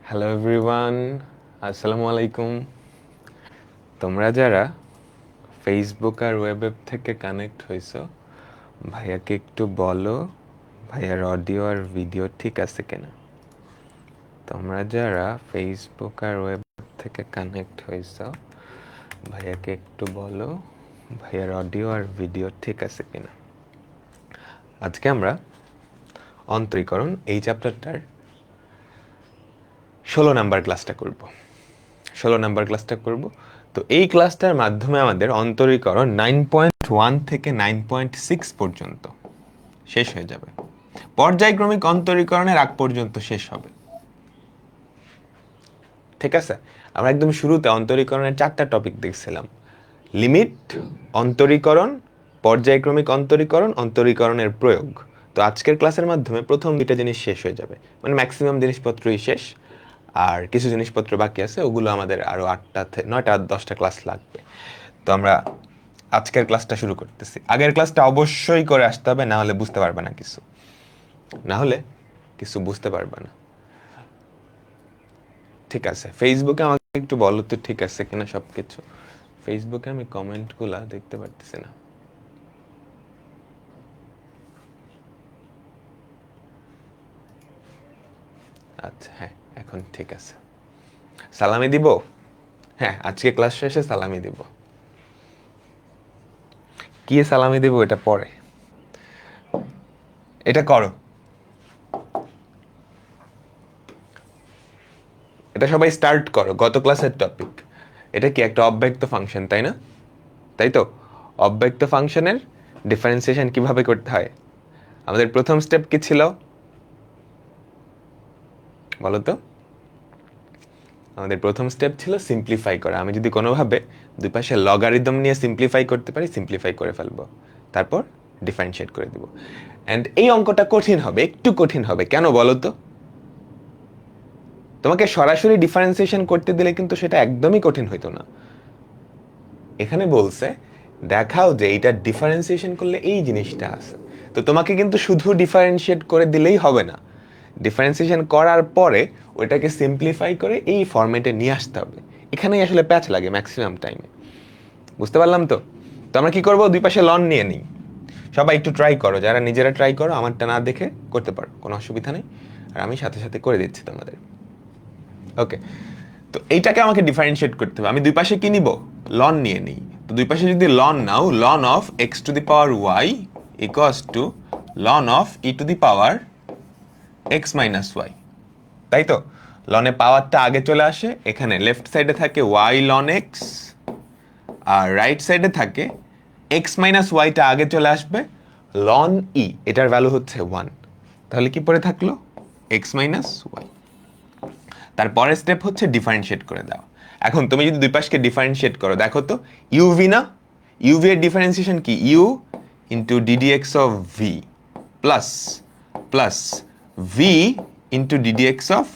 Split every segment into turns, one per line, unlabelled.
Hello everyone, আসসালামু আলাইকুম। তোমরা যারা ফেসবুক আর ওয়েব থেকে কানেক্ট হয়েছো, ভাইয়াকে একটু বলো ভাইয়ার অডিও আর ভিডিও ঠিক আছে কিনা। তোমরা যারা ফেসবুক আর ওয়েব থেকে কানেক্ট হয়েছো, ভাইয়াকে একটু বলো ভাইয়ার অডিও আর ভিডিও ঠিক আছে কিনা। আজকে আমরা অন্তরীকরণ এই চ্যাপ্টারটার 16 নাম্বার ক্লাসটা করব। 16 নাম্বার ক্লাসটা করব। তো এই ক্লাসটার মাধ্যমে আমাদের অন্তরীকরণ 9.1 থেকে 9.6 পর্যন্ত শেষ হয়ে যাবে। পর্যায়ক্রমিক অন্তরীকরণের আগ পর্যন্ত শেষ হবে। ঠিক আছে, আমরা একদম শুরুতে অন্তরীকরণের 4টা টপিক দেখছিলাম: লিমিট, অন্তরীকরণ, পর্যায়ক্রমিক অন্তরীকরণ, অন্তরীকরণের প্রয়োগ। তো আজকের ক্লাসের মাধ্যমে প্রথম 2টা জিনিস শেষ হয়ে যাবে, মানে ম্যাক্সিমাম জিনিসপত্রই শেষ। আর কিছু জিনিসপত্র বাকি আছে, ওগুলো আমাদের আরো 8টা 9টা 10টা ক্লাস লাগবে। তো আমরা আজকের ক্লাসটা শুরু করতেছি। আগের ক্লাসটা অবশ্যই করে আসতে হবে, না হলে বুঝতে পারবে না কিছু, না হলে কিছু বুঝতে পারবে না। ঠিক আছে, ফেসবুকে আমাকে একটু বলো তো ঠিক আছে কিনা সবকিছু। ফেসবুকে আমি কমেন্টগুলা দেখতে পারতেছি না। আচ্ছা, হ্যাঁ, এখন ঠিক আছে। সালামি দিব? হ্যাঁ, আজকে ক্লাস শেষে সালামি দিব। কি সালামি দিব এটা পরে, এটা করো। এটা সবাই স্টার্ট করো। গত ক্লাসের টপিক এটা কি একটা অব্যক্ত ফাংশন, তাই না? তাই তো, অব্যক্ত ফাংশনের ডিফারেন্সিয়েশন কিভাবে করতে হয়। আমাদের প্রথম স্টেপ কি ছিল বলো তো? আমাদের প্রথম স্টেপ ছিল সিম্পলিফাই করা। আমি যদি কোনোভাবে দুই পাশে লগারিদম নিয়ে সিম্পলিফাই করতে পারি, সিম্পলিফাই করে ফেলবো, তারপর ডিফারেন্সিয়েট করে দিব। অ্যান্ড এই অঙ্কটা কঠিন হবে, একটু কঠিন হবে। কেন বলো তো? তোমাকে সরাসরি ডিফারেন্সিয়েশন করতে দিলে কিন্তু সেটা একদমই কঠিন হইতো না। এখানে বলছে দেখাও যে এইটা ডিফারেন্সিয়েশন করলে এই জিনিসটা আছে। তো তোমাকে কিন্তু শুধু ডিফারেন্সিয়েট করে দিলেই হবে না, ডিফারেন্সিয়েশন করার পরে ওইটাকে সিম্পলিফাই করে এই ফরম্যাটে নিয়ে আসতে হবে। এখানেই আসলে প্যাচ লাগে ম্যাক্সিমাম টাইমে। বুঝতে পারলাম তো? তো আমরা কি করব, দুই পাশে লন নিয়ে নিই। সবাই একটু ট্রাই করো, যারা নিজেরা ট্রাই করো, আমারটা না দেখে করতে পারো, কোনো অসুবিধা নেই। আর আমি সাথে সাথে করে দিচ্ছি তোমাদের। ওকে, তো এইটাকে আমাকে ডিফারেন্সিয়েট করতে হবে। আমি দুই পাশে কি নিব, লন নিয়ে নিই। তো দুই পাশে যদি লন নাও, ln of X to the power Y equals to ln of E to the power x minus Y. তাই তো, লনে পাওয়ারটা আগে চলে আসে, এখানে লেফট সাইডে থাকে ওয়াই লন এক্স, আর রাইট সাইডে থাকে এক্স মাইনাস ওয়াইটা আগে চলে আসবে, লন ই, এটার ভ্যালু হচ্ছে 1। তাহলে কি পড়ে থাকলো, এক্স মাইনাস ওয়াই। তারপরের স্টেপ হচ্ছে ডিফারেন্সিয়েট করে দাও। এখন তুমি যদি দুই পাশকে ডিফারেন্সিয়েট করো, দেখো তো ইউভি না, ইউভি এর ডিফারেন্সিয়েশন কি, u into d d x of v plus plus v into d d x of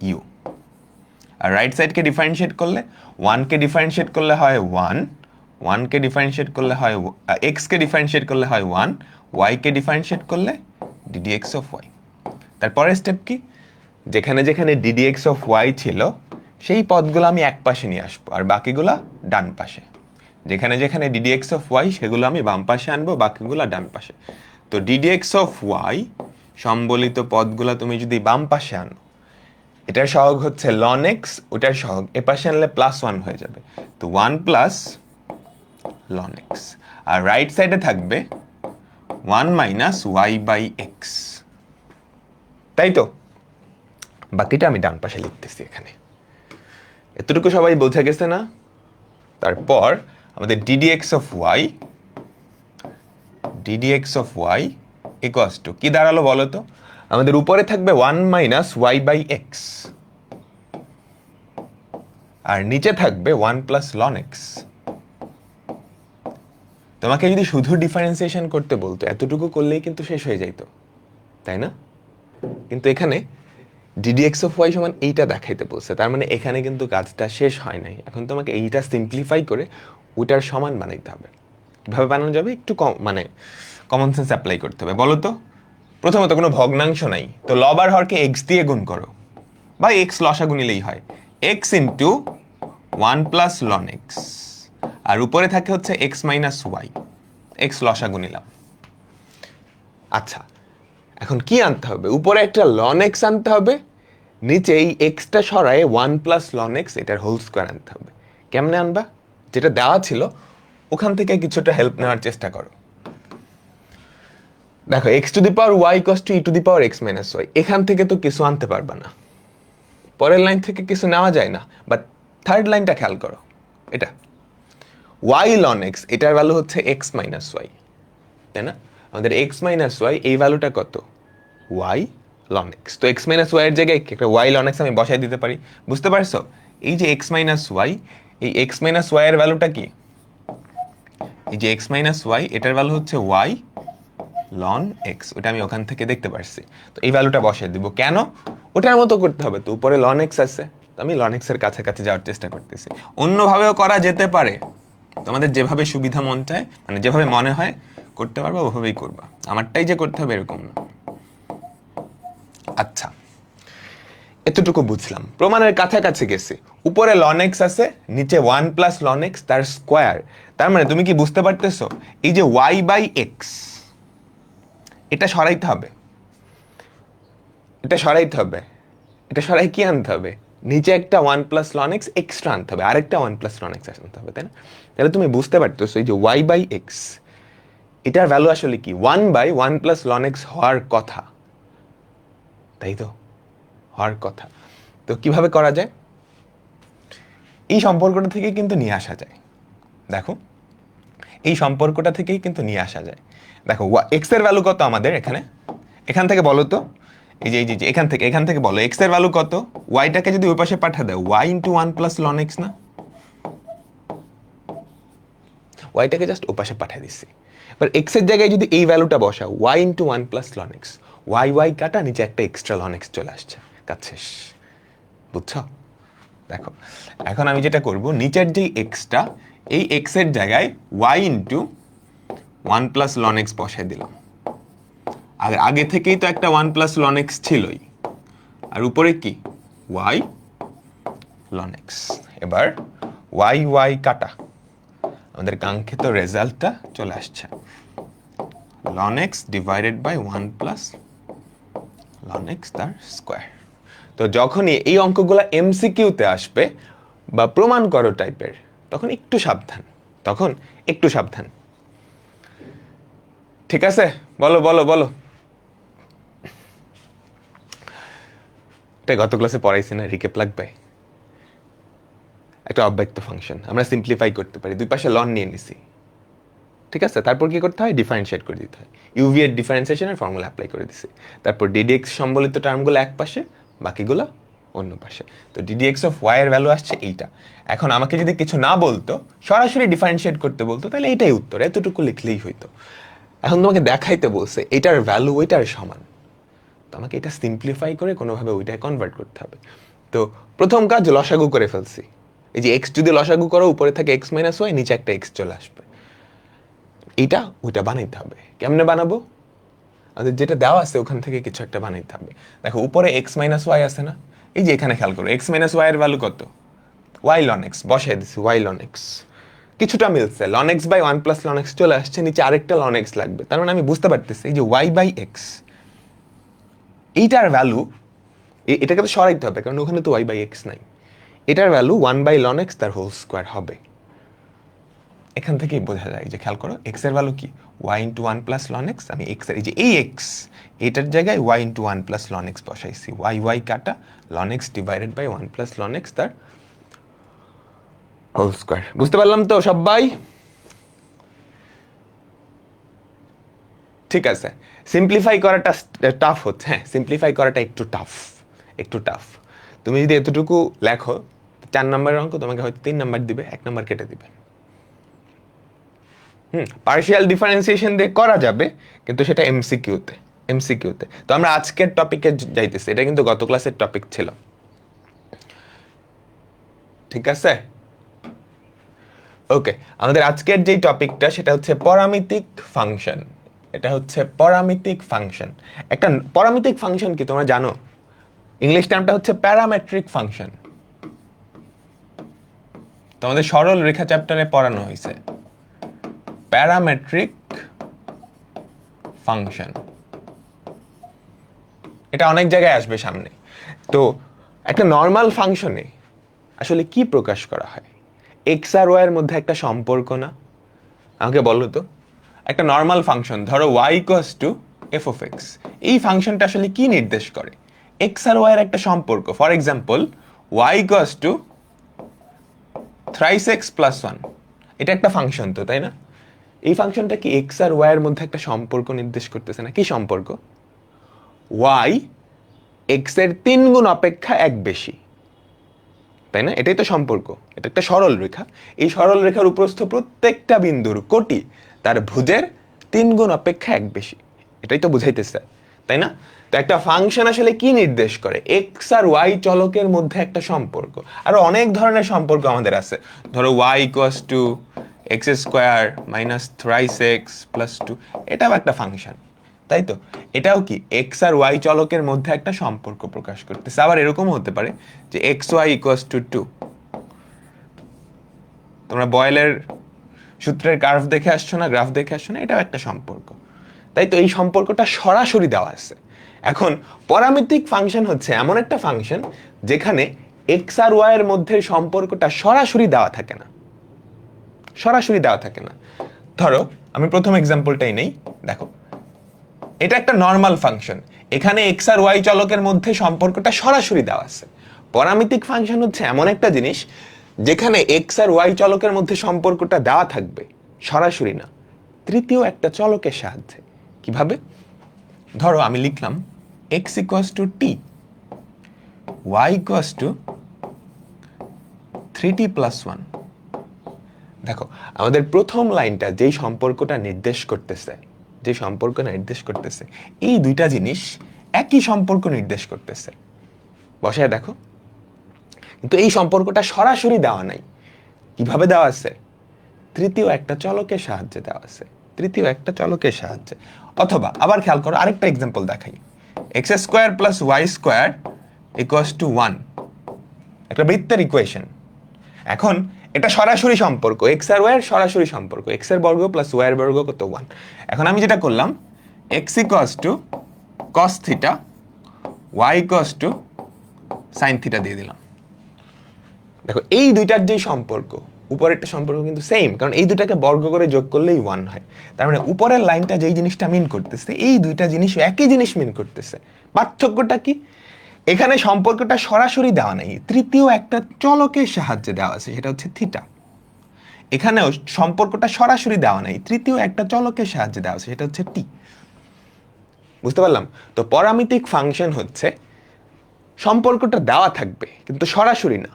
u. আর রাইট সাইডকে ডিফারেন্সিয়েট করলে, ওয়ানকে ডিফারেন্সিয়েট করলে হয় ওয়ান, ওয়ানকে ডিফারেন্সিয়েট করলে হয় এক্সকে ডিফারেন্সিয়েট করলে হয় ওয়ান, ওয়াইকে ডিফারেন্সিয়েট করলে ডিডিএক্স অফ ওয়াই। তারপরের স্টেপ কি, যেখানে যেখানে ডিডিএক্স অফ ওয়াই ছিল সেই পদগুলো আমি এক পাশে নিয়ে আসবো, আর বাকিগুলা ডান পাশে। যেখানে যেখানে ডিডিএক্স অফ ওয়াই সেগুলো আমি বাম পাশে আনবো, বাকিগুলা ডান পাশে। তো ডিডিএক্স অফ ওয়াই সম্বলিত পদগুলা তুমি যদি বাম পাশে আনো, এটার সহগ হচ্ছে লন এক্স, ওটার সহগ এ পাশে আনলে +1 হয়ে যাবে। তো 1 প্লাস লন এক্স। আর রাইট সাইডে থাকবে 1 মাইনাস ওয়াই বাই এক্স। তাই তো, বাকিটা আমি ডান পাশে লিখতেছি এখানে। এতটুকু সবাই বোঝা গেছে না? তারপর আমাদের DDX of Y, DDX of Y equals to কি দাঁড়ালো বলো তো? আমাদের উপরে থাকবে 1 মাইনাস ওয়াই বাই এক্স, আর নিচে থাকবে 1 প্লাস লন এক্স। তোমাকে যদি শুধু ডিফারেন্সিয়েশন করতে বলতো, এতটুকু করলেই কিন্তু শেষ হয়ে যাইতো, তাই না? কিন্তু এখানে ডিডিএক্স অফ ওয়াই সমান এইটা দেখাইতে বলছে, তার মানে এখানে কিন্তু কাজটা শেষ হয় নাই। এখন তোমাকে এইটা সিম্পলিফাই করে ওটার সমান বানাইতে হবে। কিভাবে বানানো যাবে, একটু মানে কমন সেন্স অ্যাপ্লাই করতে হবে। বলো তো, প্রথমত কোনো ভগ্নাংশ নাই, তো লব আর হরকে এক্স দিয়ে গুণ করো। বা এক্স লসাগু নিলেই হয়, x into 1 plus ln x, আর উপরে থাকে হচ্ছে এক্স মাইনাস ওয়াই, এক্স লসাগু নিলাম। আচ্ছা, এখন কি আনতে হবে? উপরে একটা লন এক্স আনতে হবে, নিচে এই এক্সটা সরায়ে 1 প্লাস লন এক্স এটার হোল স্কোয়ার আনতে হবে। কেমনে আনবা? যেটা দেওয়া ছিল ওখান থেকে কিছুটা হেল্প নেওয়ার চেষ্টা করো। দেখো, x to the power Y equals to e to the power x minus y, এখান থেকে তো কিছু আনতে পারবা না, পরের লাইন থেকে কিছু নেওয়া যায় না, বাট থার্ড লাইনটা খেয়াল করো, এটা ওয়াই লন এক্স, এটার ভ্যালু হচ্ছে এক্স মাইনাস ওয়াই, তাই না? আমাদের এক্স মাইনাস ওয়াই এই ভ্যালুটা কত? Y ln x. তো এক্স মাইনাস ওয়াই এর জায়গায় একটা ওয়াই লন এক্স আমি বসাই দিতে পারি, বুঝতে পারছো? এই যে এক্স মাইনাস ওয়াই, এই এক্স মাইনাস ওয়াই এর ভ্যালুটা কি? এই যে এক্স মাইনাস ওয়াই এটার ভ্যালু হচ্ছে ওয়াই লন এক্স, ওটা আমি ওখান থেকে দেখতে পারছি। তো এই ভ্যালুটা বসাই দিব, কেন? ওটার মতো করতে হবে তো, উপরে লন এক্স আছে, তো আমি লন এক্স এর কাছাকাছি যাওয়ার চেষ্টা করতেছি। অন্যভাবেও করা যেতে পারে, তোমাদের যেভাবে সুবিধা মন চায়, মানে যেভাবে মনে হয় করতে পারবা ওভাবেই করবা, আমারটাই যে করতে হবে এরকম না। আচ্ছা, এতটুকু বুঝলাম, প্রমাণের কাছাকাছি গেছি। উপরে লন এক্স আছে, নিচে 1 প্লাস লন এক্স তার স্কোয়ার। তার মানে তুমি কি বুঝতে পারতেছো, এই যে ওয়াই বাই এক্স এটা সরাইতে হবে, এটা সরাইতে হবে, এটা সরাই কি আনতে হবে? নিচে একটা 1 প্লাস লন এক্স এক্সট্রা আনতে হবে, আরেকটা 1 প্লাস লন এক্স আনতে হবে, তাই না? তাহলে তুমি বুঝতে পারতেছো এই যে ওয়াই বাই এক্স এটার ভ্যালু আসলে কি? 1 বাই 1 প্লাস লন এক্স হওয়ার কথা, তাই তো? হওয়ার কথা। তো কিভাবে করা যায়? এই সম্পর্কটা থেকে কিন্তু নিয়ে আসা যায়। দেখো, এই সম্পর্কটা থেকেই কিন্তু নিয়ে আসা যায়। দেখো, এক্স এর ভ্যালু কত আমাদের এখানে? এখান থেকে বলো তো, এই যে এখান থেকে বলো এক্স এর ভ্যালু কত? ওয়াইটাকে যদি ওই পাশে পাঠা দেয়, y into 1 plus ln x না? ওয়াইটাকে জাস্ট ও পাশে পাঠিয়ে দিচ্ছি। এবার এক্স এর জায়গায় যদি এই ভ্যালুটা বসাও, y into 1 plus ln x, y y কাটা, নিচে একটা এক্সট্রা লন এক্স চলে আসছে, কাজ শেষ। বুঝছো? দেখো, এখন আমি যেটা করব, নিচের যে এক্সটা, এই এক্স এর জায়গায় y into 1 plus ln x বসাই দিলাম। আর আগে থেকেই তো একটা 1 প্লাস লন এক্স ছিলই, আর উপরে কি? Y ln x. এবার ওয়াই ওয়াই কাটা, আমাদের কাঙ্ক্ষিত রেজাল্টটা চলে আসছে, ln x divided by 1 plus ln x তার স্কোয়ার। তো যখনই এই অঙ্কগুলো এমসিকিউতে আসবে বা প্রমাণ করো টাইপের, তখন একটু সাবধান, তখন একটু সাবধান। ঠিক আছে? বলো বলো বলো। এটা গত ক্লাসে পড়াইছি না, রিকেপ লাগবে? একটা অব্যক্ত ফাংশন আমরা সিম্পলিফাই করতে পারি, দুই পাশে লন নিয়ে নিছি, ঠিক আছে? তারপর কি করতে হয়? ডিফারেন্সিয়েট করে দিতে হয়, ইউভি এর ডিফারেন্সিয়েশনের ফর্মুলা অ্যাপ্লাই করে দিছি। তারপর ডিডিএক্স সম্বলিত টার্মগুলো এক পাশে, বাকিগুলো অন্য পাশে। তো ডিডিএক্স অফ ওয়াই এর ভ্যালু আসছে এইটা। এখন আমাকে যদি কিছু না বলতো, সরাসরি ডিফারেন্সিয়েট করতে বলতো, তাহলে এটাই উত্তর, এতটুকু লিখলেই হইতো। এখন তোমাকে দেখাইতে বলছে এটার ভ্যালু ওইটার সমান, তো আমাকে এটা সিম্পলিফাই করে কোনোভাবে ওইটায় কনভার্ট করতে হবে। তো প্রথম কাজ, লসাগু করে ফেলছি। এই যে এক্স যদি লসাগু করো, উপরে থাকে এক্স মাইনাস ওয়াই, নিচে একটা এক্স চলে আসবে, এইটা ওইটা বানাইতে হবে। কেমনে বানাবো? আমাদের যেটা দেওয়া আছে ওখান থেকে কিছু একটা বানাইতে হবে। দেখো, উপরে এক্স মাইনাস ওয়াই আছে না? এই যে এখানে খেয়াল করো, এক্স মাইনাস ওয়াই এর ভ্যালু কত? ওয়াই লন এক্স, বসাই দিছি ওয়াই লন এক্স, কিছুটা মিলছে, ln x by 1 plus ln x চলে আসছে, নিচে আরেকটা লন এক্স লাগবে। তার মানে আমি বুঝতে পারতেছি এই যে ওয়াই বাই এক্স এইটার ভ্যালু, এটাকে তো সরাইতে হবে কারণ ওখানে তো ওয়াই বাই এক্স নাই, এটার ভ্যালু 1 বাই লন এক্স তার হোল স্কোয়ার হবে। এখান থেকেই বোঝা যায় যে, খেয়াল করো, এক্স এর ভ্যালু কি? Y into 1 plus ln x, আমি এক্স এর এই যে এই এক্স, এটার জায়গায় y into 1 plus ln x বসাইছি, ওয়াই ওয়াই কাটা, ln x divided by 1 plus ln x তার হোল স্কোয়ার। বুঝতে পারলাম তো সবাই? ঠিক আছে, সিম্পলিফাই করাটা টাফ হচ্ছে, হ্যাঁ সিম্পলিফাই করাটা একটু টাফ, একটু টাফ। তুমি যদি এতটুকু লেখো, 4 নম্বরের অঙ্ক তোমাকে হয়তো 3 নাম্বার দিবে, 1 নাম্বার কেটে দিবে। পার্শিয়াল ডিফারেন্সিয়েশন দিয়ে করা যাবে, কিন্তু সেটা এমসিকিউতে, এমসিকিউতে। তো আমরা আজকের টপিকে যাইতেছি, এটা কিন্তু গত ক্লাসের টপিক ছিল, ঠিক আছে? ওকে, আমাদের আজকের যে টপিকটা সেটা হচ্ছে পরামিতিক ফাংশন। এটা হচ্ছে পরামিতিক ফাংশন। একটা পরামিতিক ফাংশন কি তোমরা জানো? ইংলিশ টার্মটা হচ্ছে প্যারামেট্রিক ফাংশন। তোমাদের সরল রেখা চ্যাপ্টারে পড়ানো হয়েছে প্যারামেট্রিক ফাংশন, এটা অনেক জায়গায় আসবে সামনে। তো একটা নর্মাল ফাংশনে আসলে কি প্রকাশ করা হয়? এক্স আর ওয়াই এর মধ্যে একটা সম্পর্ক না? আমাকে বলো তো, একটা নর্মাল ফাংশন ধরো y equals to F of x, এই ফাংশনটা আসলে কি নির্দেশ করে? এক্স আর ওয়াই এর একটা সম্পর্ক। For example y equals two thrice x plus one, এটা একটা ফাংশন তো, তাই না? এই ফাংশনটা কি এক্স আর ওয়াই এর মধ্যে একটা সম্পর্ক নির্দেশ করতেছে না? কি সম্পর্ক? y এক্স এর 3 গুণ অপেক্ষা 1 বেশি, তাই না? এটাই তো সম্পর্ক। এটা একটা সরল রেখা। এই সরল রেখার উপরস্থ প্রত্যেকটা বিন্দুর কোটি তার ভুজের 3 গুণ অপেক্ষা 1 বেশি, এটাই তো বুঝাইতেছে, তাই না? তো একটা ফাংশন আসলে কি নির্দেশ করে? এক্স আর ওয়াই চলকের মধ্যে একটা সম্পর্ক। আরো অনেক ধরনের সম্পর্ক আমাদের আছে। ধরো y equals to x square minus thrice x plus two, এটাও একটা ফাংশন, তাই তো? এটাও কি এক্স আর ওয়াই চলকের মধ্যে একটা সম্পর্ক প্রকাশ করতেছে। আবার এরকম হতে পারে যে x y equals to two, তোমরা বয়েলের সূত্রের কার্ভ দেখে আসছো না, গ্রাফ দেখে আসছো না, এটাও একটা সম্পর্ক, তাই তো? এই সম্পর্কটা সরাসরি দেওয়া আছে। এখন পরামিতিক ফাংশন হচ্ছে এমন একটা ফাংশন যেখানে এক্স আর ওয়াই এর মধ্যে সম্পর্কটা সরাসরি দেওয়া থাকে না, সরাসরি দেওয়া থাকে না। ধরো আমি প্রথম এক্সাম্পলটাই নেই, দেখো এটা একটা নর্মাল ফাংশন, এখানে এক্স আর ওয়াই চলকের মধ্যে সম্পর্কটা সরাসরি দেওয়া আছে। পরামিতিক ফাংশন হচ্ছে এমন একটা জিনিস যেখানে এক্স আর ওয়াই চলকের মধ্যে সম্পর্কটা দেওয়া থাকবে, সরাসরি না, তৃতীয় একটা চলকের সাহায্যে। কিভাবে? ধরো আমি লিখলাম x equals to t, y equals to 3t plus 1। দেখো আমাদের প্রথম লাইনটা যেই সম্পর্কটা নির্দেশ করতেছে, যে সম্পর্ক নির্দেশ করতেছে, এই দুইটা জিনিস একই সম্পর্ক নির্দেশ করতেছে। বসায় দেখো, কিন্তু এই সম্পর্কটা সরাসরি দেওয়া নাই। কিভাবে দেওয়া আছে? তৃতীয় একটা চলকের সাহায্যে দেওয়া আছে, তৃতীয় একটা চলকের সাহায্যে। অথবা আবার খেয়াল করো, আরেকটা এক্সাম্পল দেখাই। X square plus y square equals to 1, একটা বৃত্তের ইকুয়েশন। এখন এটা সরাসরি সম্পর্ক, এক্স আর ওয়াই এর সরাসরি সম্পর্ক, এক্স এর বর্গ প্লাস ওয়াই এর বর্গ কত? 1। এখন আমি যেটা করলাম, x equals to cos theta, y equals to sine theta দিয়ে দিলাম। দেখো এই দুইটার যে সম্পর্ক, উপরেরটা সম্পর্ক কিন্তু সেম, কারণ এই দুটাকে বর্গ করে যোগ করলেই 1 হয়। তার মানে উপরের লাইনটা যেই জিনিসটা মিন করতেছে, এই দুইটা জিনিস একই জিনিস মিন করতেছে। পার্থক্যটা কি? এখানে সম্পর্কটা সরাসরি দেওয়া নেই, তৃতীয় একটা চলকের সাহায্যে দেওয়া আছে, সেটা হচ্ছে থিটা। এখানেও সম্পর্কটা সরাসরি দেওয়া নেই, তৃতীয় একটা চলকের সাহায্যে দেওয়া আছে, সেটা হচ্ছে টি। বুঝতে পারলাম? তো পরামিতিক ফাংশন হচ্ছে সম্পর্কটা দেওয়া থাকবে কিন্তু সরাসরি না,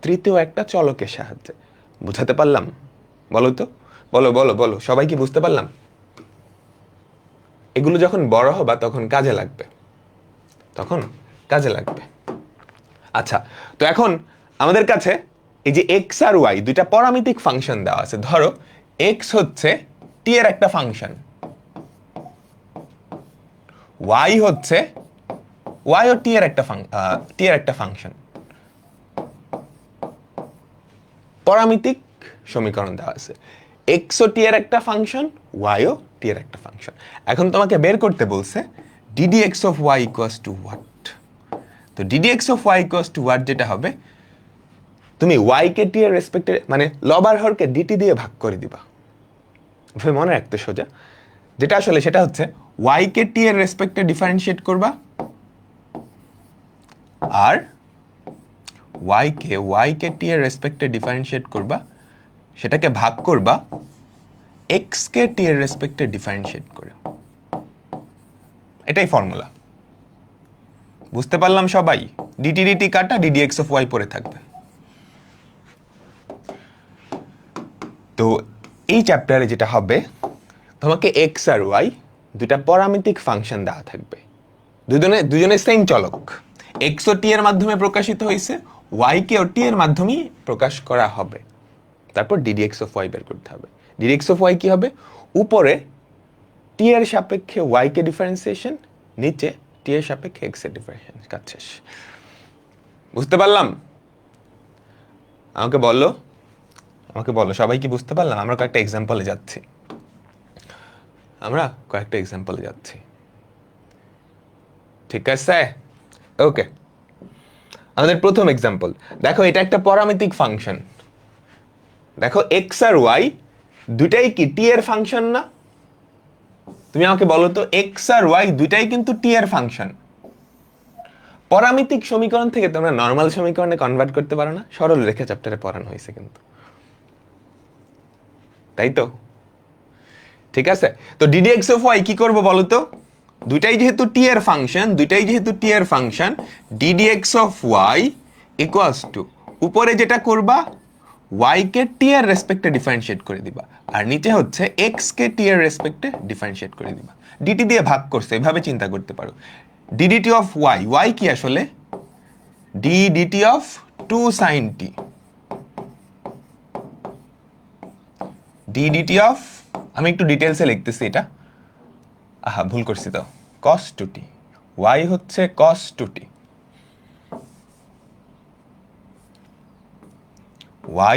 তৃতীয় একটা চলকের সাহায্যে। বুঝাতে পারলাম? বলো তো, বলো বলো বলো, সবাই কি বুঝতে পারলাম? এগুলো যখন বড় হবা তখন কাজে লাগবে, তখন কাজে লাগবে। আচ্ছা, তো এখন আমাদের কাছে এই যে এক্স আর ওয়াই দুইটা পরামিতিক ফাংশন দেওয়া আছে। ধরো এক্স হচ্ছে টি এর একটা ফাংশন, ওয়াই হচ্ছে ওয়াই ও টি এর একটা ফাংশন। পরামিতিক সমীকরণ দেওয়া আছে, এক্স ও টি এর একটা ফাংশন, ওয়াই ও টি এর একটা ফাংশন। এখন তোমাকে বের করতে বলছে d d x of Y equals to what. তো d d x of Y equals to what যেটা হবে, তুমি ওয়াই কে টি এর রেসপেক্টে মানে লবার হরকে ডিটি দিয়ে ভাগ করে দিবা। মনে রাখতে সোজা, যেটা আসলে সেটা হচ্ছে ওয়াই কে টি এর রেসপেক্টে ডিফারেন্সিয়েট করবা, আর ওয়াই কে টি এর রেসপেক্টে ডিফারেন্সিয়েট করবা, সেটাকে ভাগ করবা এক্স কে টি এর রেসপেক্টে ডিফারেন্সিয়েট করে। এটাই ফর্মুলা। বুঝতে পারলাম সবাই? ডিটি ডিটি কাটা, ডিডি এক্স অফ ওয়াই পরে থাকবে। তো এই চ্যাপ্টারে যেটা হবে, তোমাকে এক্স আর ওয়াই দুটা পরামিতিক ফাংশন দেওয়া থাকবে, দুজনে সেম চলক, এক্স ও টি এর মাধ্যমে প্রকাশিত হয়েছে, ওয়াই কে ও টি এর মাধ্যমেই প্রকাশ করা হবে। তারপর ডিডি এক্স অফ ওয়াই বের করতে হবে। ডিডি এক্স অফ ওয়াই কি হবে? উপরে টি এর সাপেক্ষে ওয়াই কে ডিফারেন্সিয়েশন, নিচে টি টি এর সাপেক্ষে এক্স এর ডিফারেন্সিয়েশন, কাজ শেষ। বুঝতে পারলাম? আমাকে বলো সবাই কি বুঝতে পারলাম? আমরা কয়েকটা এক্সাম্পলে যাচ্ছি। ঠিক আছে, ওকে। আমাদের প্রথম এক্সাম্পল দেখো, এটা একটা প্যারামেট্রিক ফাংশন। দেখো এক্স আর ওয়াই দুটাই কি টি এর ফাংশন না? তুমি আমাকে বলো তো, এক্স আর ওয়াই দুটাই কিন্তু টি এর ফাংশন। প্যারামেট্রিক সমীকরণ থেকে তোমরা নরমাল সমীকরণে কনভার্ট করতে পারো না? সরল রেখা চ্যাপ্টারে পড়ানো হয়েছে কিন্তু, তাই তো? ঠিক আছে, তো ডিডি এক্স অফ ওয়াই কি করবো বলো তো? দুটাই যেহেতু টি এর function, d d x of Y equals to উপরে যেটা করবা y কে t এর রেসপেক্টে ডিফারেন্সিয়েট করে দিবা, আর নিচে হচ্ছে x কে t এর রেসপেক্টে ডিফারেন্সিয়েট করে দিবা। dt দিয়ে ভাগ করছে, এভাবে চিন্তা করতে পারো। ddt অফ y কি আসলে? ddt of 2 sin t, ddt of, আমি একটু ডিটেলসে লিখতেছি এটা, ভুল করছি তো, cos 2t, y হচ্ছে cos 2t,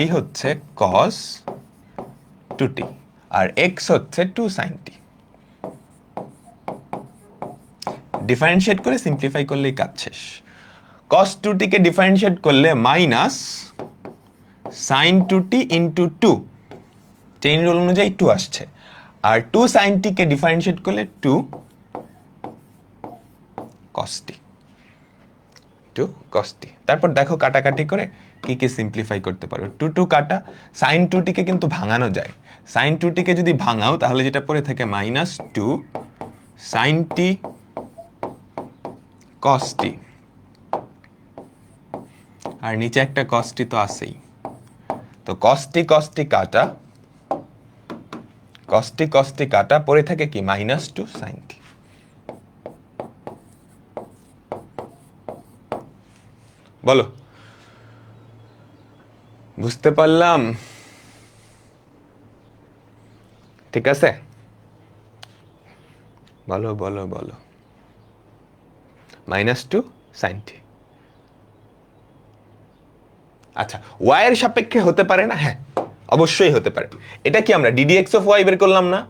y হচ্ছে cos 2t, আর x হচ্ছে 2 sin t। ডিফারেন্সিয়েট করে সিম্পলিফাই করলেই কাজ শেষ। cos 2t কে ডিফারেন্সিয়েট করলে minus sin 2t into 2, chain rule অনুযায়ী 2 আসছে, আর 2 sin t কে ডিফারেন্সিয়েট করলে 2 cos t, 2 cos t। তারপর দেখো কাটাকাটি করে কি কি সিম্পলিফাই করতে পারো। 2 2 কাটা, sin 2t কে কিন্তু ভাঙানো যায়। sin 2t কে যদি ভাঙাও তাহলে যেটা পড়ে থাকে minus 2 sin t cos t, আর নিচে একটা cos t তো আছেই। তো cos t কাটা পড়ে থাকে কি মাইনাস 2 sin t। বলো, বুঝতে পারলাম? ঠিক আছে, বলো মাইনাস 2 sin t। আচ্ছা, y এর সাপেক্ষে হতে পারে না? হ্যাঁ, অবশ্যই হতে পারে। এটা কি আমরা ডিডি এক্স অফ ওয়াই বের করলাম না?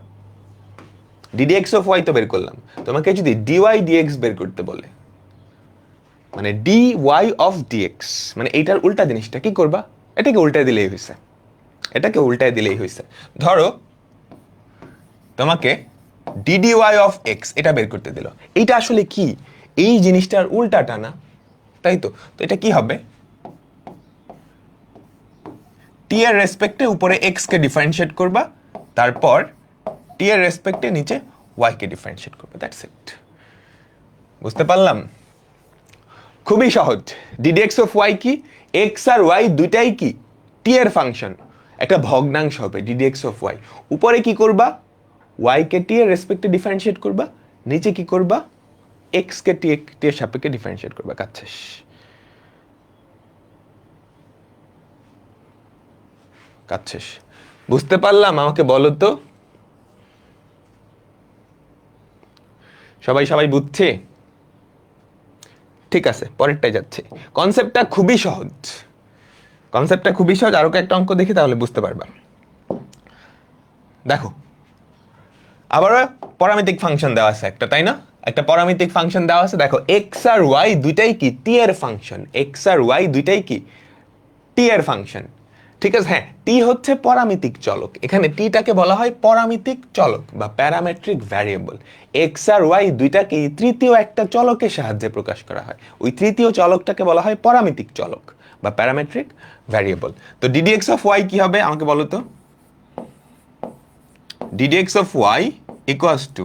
ডিডি এক্স অফ ওয়াই তো বের করলাম। তোমাকে যদি ডিওয়াই ডিএক্স বের করতে বলে, মানে ডি ওয়াই অফ ডিএক্স, মানে এইটার উল্টা জিনিসটা কি করবা? এটাকে উল্টায় দিলেই হয়েছে। ধরো তোমাকে ডিডি ওয়াই অফ এক্স এটা বের করতে দিল, এইটা আসলে কি? এই জিনিসটার উল্টাটা না, তাই তো? তো এটা কি হবে? টি এর রেসপেক্টে উপরে এক্স কে ডিফারেন্সিয়েট করবা, তারপর টি এর রেসপেক্টে নিচে ওয়াই কে ডিফারেন্সিয়েট করবা, দ্যাটস ইট। বুঝতে পারলাম? খুবই সহজ। ডিডি এক্স অফ ওয়াই কি? এক্স আর ওয়াই দুইটাই কি টি এর ফাংশন, একটা ভগ্নাংশ হবে ডিডি এক্স অফ ওয়াই। উপরে কি করবা? ওয়াই কে টি এর রেসপেক্টে ডিফারেন্সিয়েট করবা, নিচে কি করবা? এক্স কে টি এর সাপেক্ষে ডিফারেন্সিয়েট করবা, কাজ শেষ। বুঝতে পারলাম? আমাকে বলো তো, সবাই বুঝছে? ঠিক আছে, পরেরটাই যাচ্ছে। কনসেপ্টটা খুবই সহজ, আরো একটা অঙ্ক দেখি তাহলে বুঝতে পারবা। দেখো, আবার প্যারামেট্রিক ফাংশন দেওয়া আছে একটা, তাই না? একটা প্যারামেট্রিক ফাংশন দেওয়া আছে। দেখো এক্স আর ওয়াই দুইটাই কি টি এর ফাংশন, ঠিক আছে? হ্যাঁ, টি হচ্ছে প্যারামেট্রিক চলক। এখানে টিটাকে বলা হয় প্যারামেট্রিক চলক বা প্যারামেট্রিক ভ্যারিয়েবল। এক্স আর ওয়াই দুইটাকে তৃতীয় একটা চলকের সাহায্যে প্রকাশ করা হয়। ওই তৃতীয় চলকটাকে বলা হয় প্যারামেট্রিক চলক বা প্যারামেট্রিক ভ্যারিয়েবল। তো ডিডি এক্স অফ ওয়াই কি হবে আমাকে বলো তো? D d x of Y equals to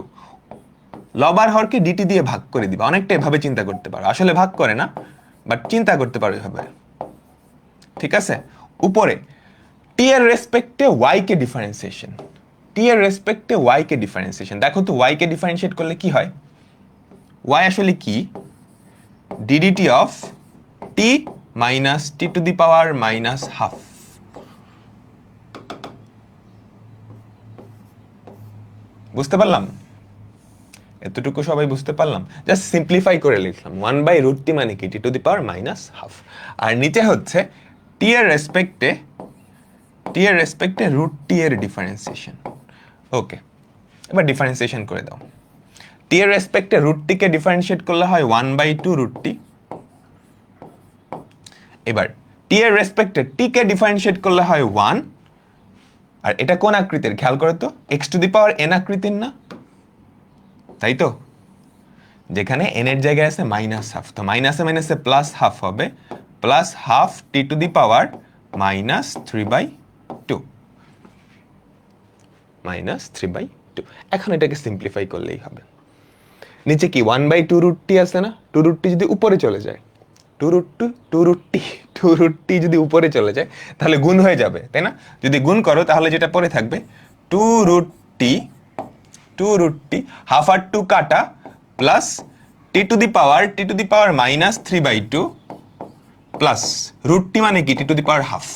লবার হরকে ডিটি দিয়ে ভাগ করে দিবা। অনেকটা এভাবে চিন্তা করতে পারো, আসলে ভাগ করে না, বাট চিন্তা করতে পারো এভাবে। ঠিক আছে, উপরে টি এর রেসপেক্টে ওয়াই কে ডিফারেন্সিয়েশন, দেখো তো ওয়াই কে ডিফারেন্সিয়েট করলে কি হয়? ওয়াই আসলে কি? DDT of T minus T two the power minus half. বুঝতে পারলাম? এতটুকু সবাই বুঝতে পারলাম? জাস্ট সিম্পলিফাই করে লিখলাম 1/√t মানে কি t⁻⁻²। আর নিচে হচ্ছে t এর রেসপেক্টে √t এর ডিফারেন্সিয়েশন। ওকে, এবার ডিফারেন্সিয়েশন করে দাও। t এর রেসপেক্টে √t কে ডিফারেন্সিয়েট করলে হয় 1/2√t। এবার t এর রেসপেক্টে t কে ডিফারেন্সিয়েট করলে হয় 1। আর এটা কোন আকৃতির খেয়াল করো তো, x⁻n আকৃতির না, তাই তো? যেখানে n এর জায়গায় আছে -½ তো মাইনাসে মাইনাসে +½ হবে, +½ t⁻⁻³ -3/2। এখন এটাকে সিম্পলিফাই করলেই হবে। নিচে কি 1/2√t আছে না, 2√t যদি উপরে চলে যায়, 2√t যদি উপরে চলে যায় তাহলে গুণ হয়ে যাবে, তাই না? যদি গুণ করো তাহলে যেটা পরে থাকবে 2√t, হাফ আর 2 কাটা, প্লাস t⁻⁻³ প্লাস √t মানে কি t⁻½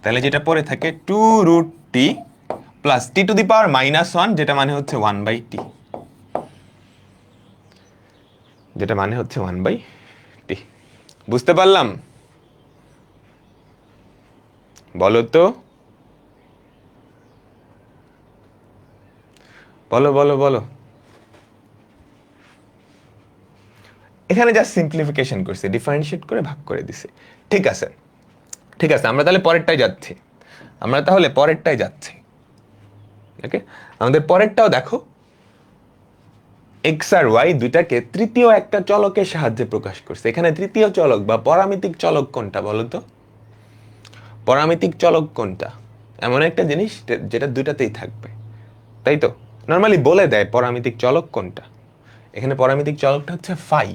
তাহলে যেটা পরে থাকে 2√t প্লাস t⁻⁻1 যেটা মানে হচ্ছে 1/t, যেটা মানে হচ্ছে 1/t। বুঝতে পারলাম? বলো তো, বলো বলো বলো। এখানে জাস্ট সিম্পলিফিকেশন করছে, ডিফারেন্সিয়েট করে ভাগ করে দিছে। ঠিক আছে, ঠিক আছে, আমরা তাহলে পরেরটাই যাচ্ছি। ওকে, আমাদের পরেরটাও দেখো। এক্স আর ওয়াই দুইটাকে তৃতীয় একটা চলকের সাহায্যে প্রকাশ করছে। এখানে তৃতীয় চলক বা পরামিতিক চলক কোনটা বলো তো? পরামিতিক চলক কোনটা? এমন একটা জিনিস যেটা দুইটাতেই থাকবে, তাই তো? নর্মালি বলে দেয় পরামিতিক চলক কোনটা। এখানে পরামিতিক চলকটা হচ্ছে ফাই।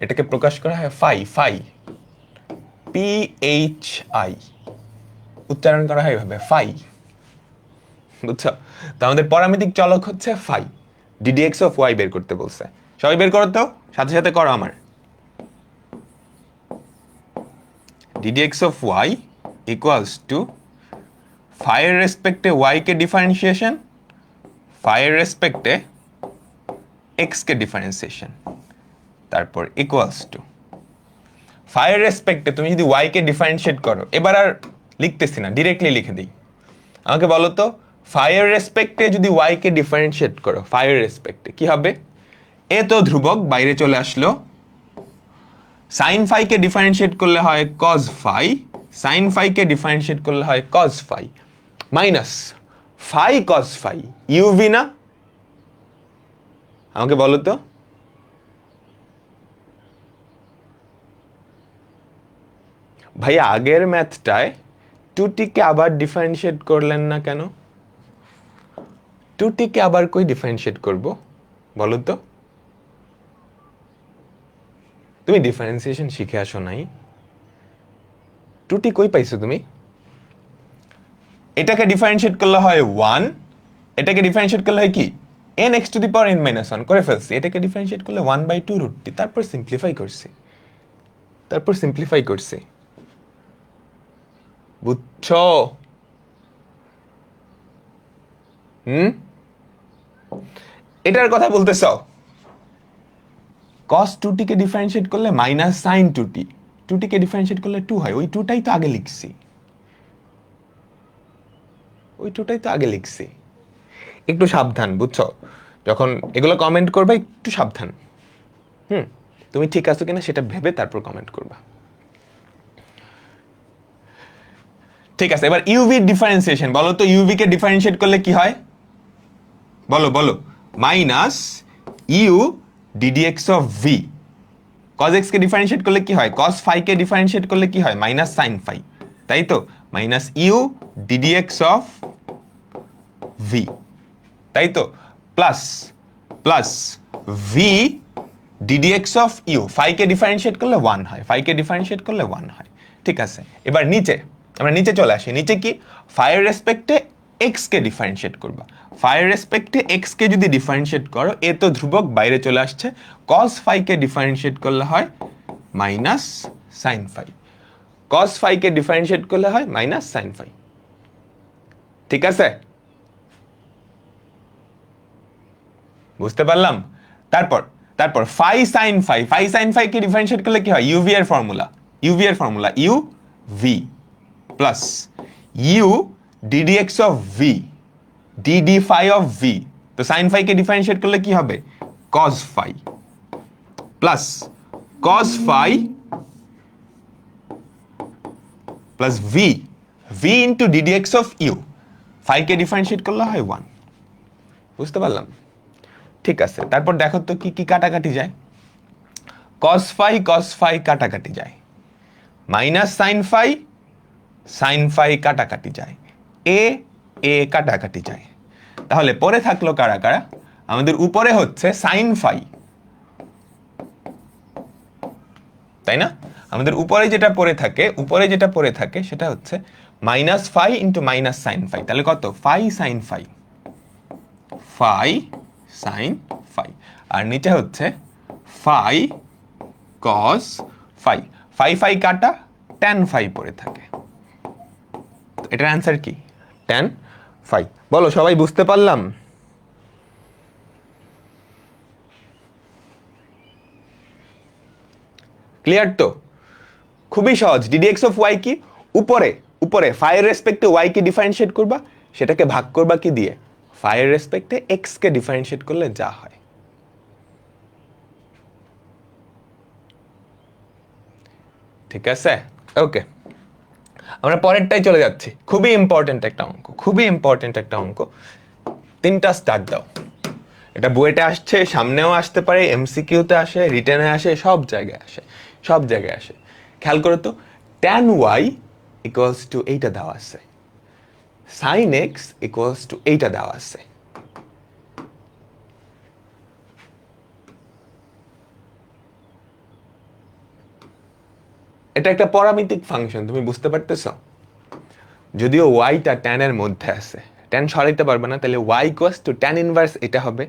এটাকে প্রকাশ করা হয় ফাই, PHI, উচ্চারণ করা হয় এভাবে ফাই। বুঝছো? তো আমাদের পরামিতিক চলক হচ্ছে ফাই। ddx অফ y বের করতে বলছে। সবাই বের করো তো, সাথে সাথে করো আমার। ddx of y equals to phi এর রেসপেক্টে y কে ডিফারেন্সিয়েশন, ফাই এর রেসপেক্টে x কে ডিফারেন্সিয়েশন, তারপর ইকুয়ালস টু ফাই এর রেসপেক্টে তুমি যদি y কে ডিফারেন্সিয়েট করো, এবার আর লিখতেছি না, ডিরেক্টলি লিখে দিই। আমাকে বলো তো, ফাই এর রেসপেক্টে যদি y কে ডিফারেন্সিয়েট করো, ফাই এর রেসপেক্টে কি হবে? এ তো ধ্রুবক, বাইরে চলে আসলো। সাইন ফাই কে ডিফারেন্সিয়েট করলে হয় কজ ফাই, সাইন ফাই কে ডিফারেন্সিয়েট করলে হয় cos phi, minus phi cos phi, u v না? আমাকে বলো তো। ভাইয়া আগের ম্যাথটায় 2t কে আবার ডিফারেন্সিয়েট করলেন না কেন? 2t কে আবার কই ডিফারেন্সিয়েট করব বলো তো? তুমি ডিফারেন্সিয়েশন শিখে আসো নাই? 2t কই পাইছো তুমি? এটাকে ডিফারেন্সিয়েট করলে হয় 1, এটাকে ডিফারেন্সিয়েট করলে হয় কি n(x⁻n−1) করে ফেলছি। এটাকে ডিফারেন্সিয়েট করলে 1/2√t, তারপর সিম্পলিফাই করছি। বুঝছো? এটার কথা বলতেছ? cos 2t কে ডিফারেন্সিয়েট করলে মাইনাস sin 2t, 2t কে ডিফারেন্সিয়েট করলে 2 হয়। ওই 2টাই তো আগে লিখছি। একটু সাবধান, বুঝছো? যখন এগুলো কমেন্ট করবে একটু সাবধান। তুমি ঠিক আছো কিনা সেটা ভেবে তারপর কমেন্ট করবা। ঠিক আছে, এবার ইউভি ডিফারেন্সিয়েশন বলো তো। ইউভি কে ডিফারেন্সিয়েট করলে কি হয় বলো? Minus u ddx of v. cos x কে ডিফারেন্সিয়েট করলে কি হয়? cos ফাই কে ডিফারেন্সিয়েট করলে কি হয়? মাইনাস সাইন ফাই, তাই তো? Minus u ddx of v, তাই তো? Plus v ddx of u. Phi কে ডিফারেন্সিয়েট করলে 1 হয়, ঠিক আছে। এবার আমরা নিচে চলে আসি। নিচে কি? ফাই এর রেসপেক্টে x কে ডিফারেন্সিয়েট করবা। ফাই এর রেসপেক্টে x কে যদি ডিফারেন্সিয়েট করো, এ তো ধ্রুবক, বাইরে চলে আসছে। cos ফাই কে ডিফারেন্সিয়েট করলে হয় minus sine phi, cos phi কে ডিফারেন্সিয়েট করলে হয় মাইনাস সাইন ফাই। ঠিক আছে? বুঝতে পারলাম? তারপর তারপর phi sine phi, phi sine phi কে ডিফারেন্সিয়েট করলে কি হয়? ইউভি এর ফর্মুলা, ইউভি এর formula u v plus u d d x of v d d phi of v. তো সাইন ফাই কে ডিফারেন্সিয়েট করলে কি হবে? Cos phi plus cos phi plus v v into d d x of u. Phi কে differentiate করলে হয় 1। বুঝতে পারলাম? ঠিক আছে, তারপর দেখো তো কি কি কাটাকাটি যায়। কস ফাই কাটাকাটি যায়, মাইনাস সাইন ফাই কাটাকাটি যায়, এ এ কাটাকাটি যায়। তাহলে পরে থাকলো কারা কারা? আমাদের উপরে হচ্ছে সাইন ফাই, তাই না? আমাদের উপরে যেটা পড়ে থাকে সেটা হচ্ছে minus phi into minus sine phi. তাহলে কত? Phi sine phi, phi sine phi. আর নিচে হচ্ছে phi cos phi, phi phi কাটা ট্যান ফাই পড়ে থাকে। এটার অ্যান্সার কি? Tan phi. বলো সবাই বুঝতে পারলাম? ক্লিয়ার তো? খুবই সহজ। ডিডিএক্স অফ ওয়াই কি? উপরে উপরে ফাইয়ের রেসপেক্টে ওয়াই কে ডিফারেন্সিয়েট করবা, সেটাকে ভাগ করবা কি দিয়ে? ফাইয়ের রেসপেক্টে এক্স কে ডিফারেন্সিয়েট করলে যা হয়। ঠিক আছে, ওকে, আমরা পরেরটাই চলে যাচ্ছি। খুবই ইম্পর্টেন্ট একটা অঙ্ক, খুবই ইম্পর্টেন্ট একটা অঙ্ক। 3টা স্টার দাও। এটা বুয়েটে আসছে, সামনেও আসতে পারে, এমসিকিউতে আসে, রিটেনে আসে, সব জায়গায় আসে, সব জায়গায় আসে। খেয়াল করো তো, ট্যান ওয়াই ইকুয়ালস টু এইটা দেওয়া আছে, সাইন এক্স ইকুয়ালস টু এইটা দেওয়া আছে। এটা একটা পরামিতিক ফাংশন, তুমি বুঝতে পারতেছ? যদিও ওয়াইটা ট্যানের মধ্যে আছে, ট্যান সরাইতে পারবে না, তাহলে y equals to tan inverse এটা হবে,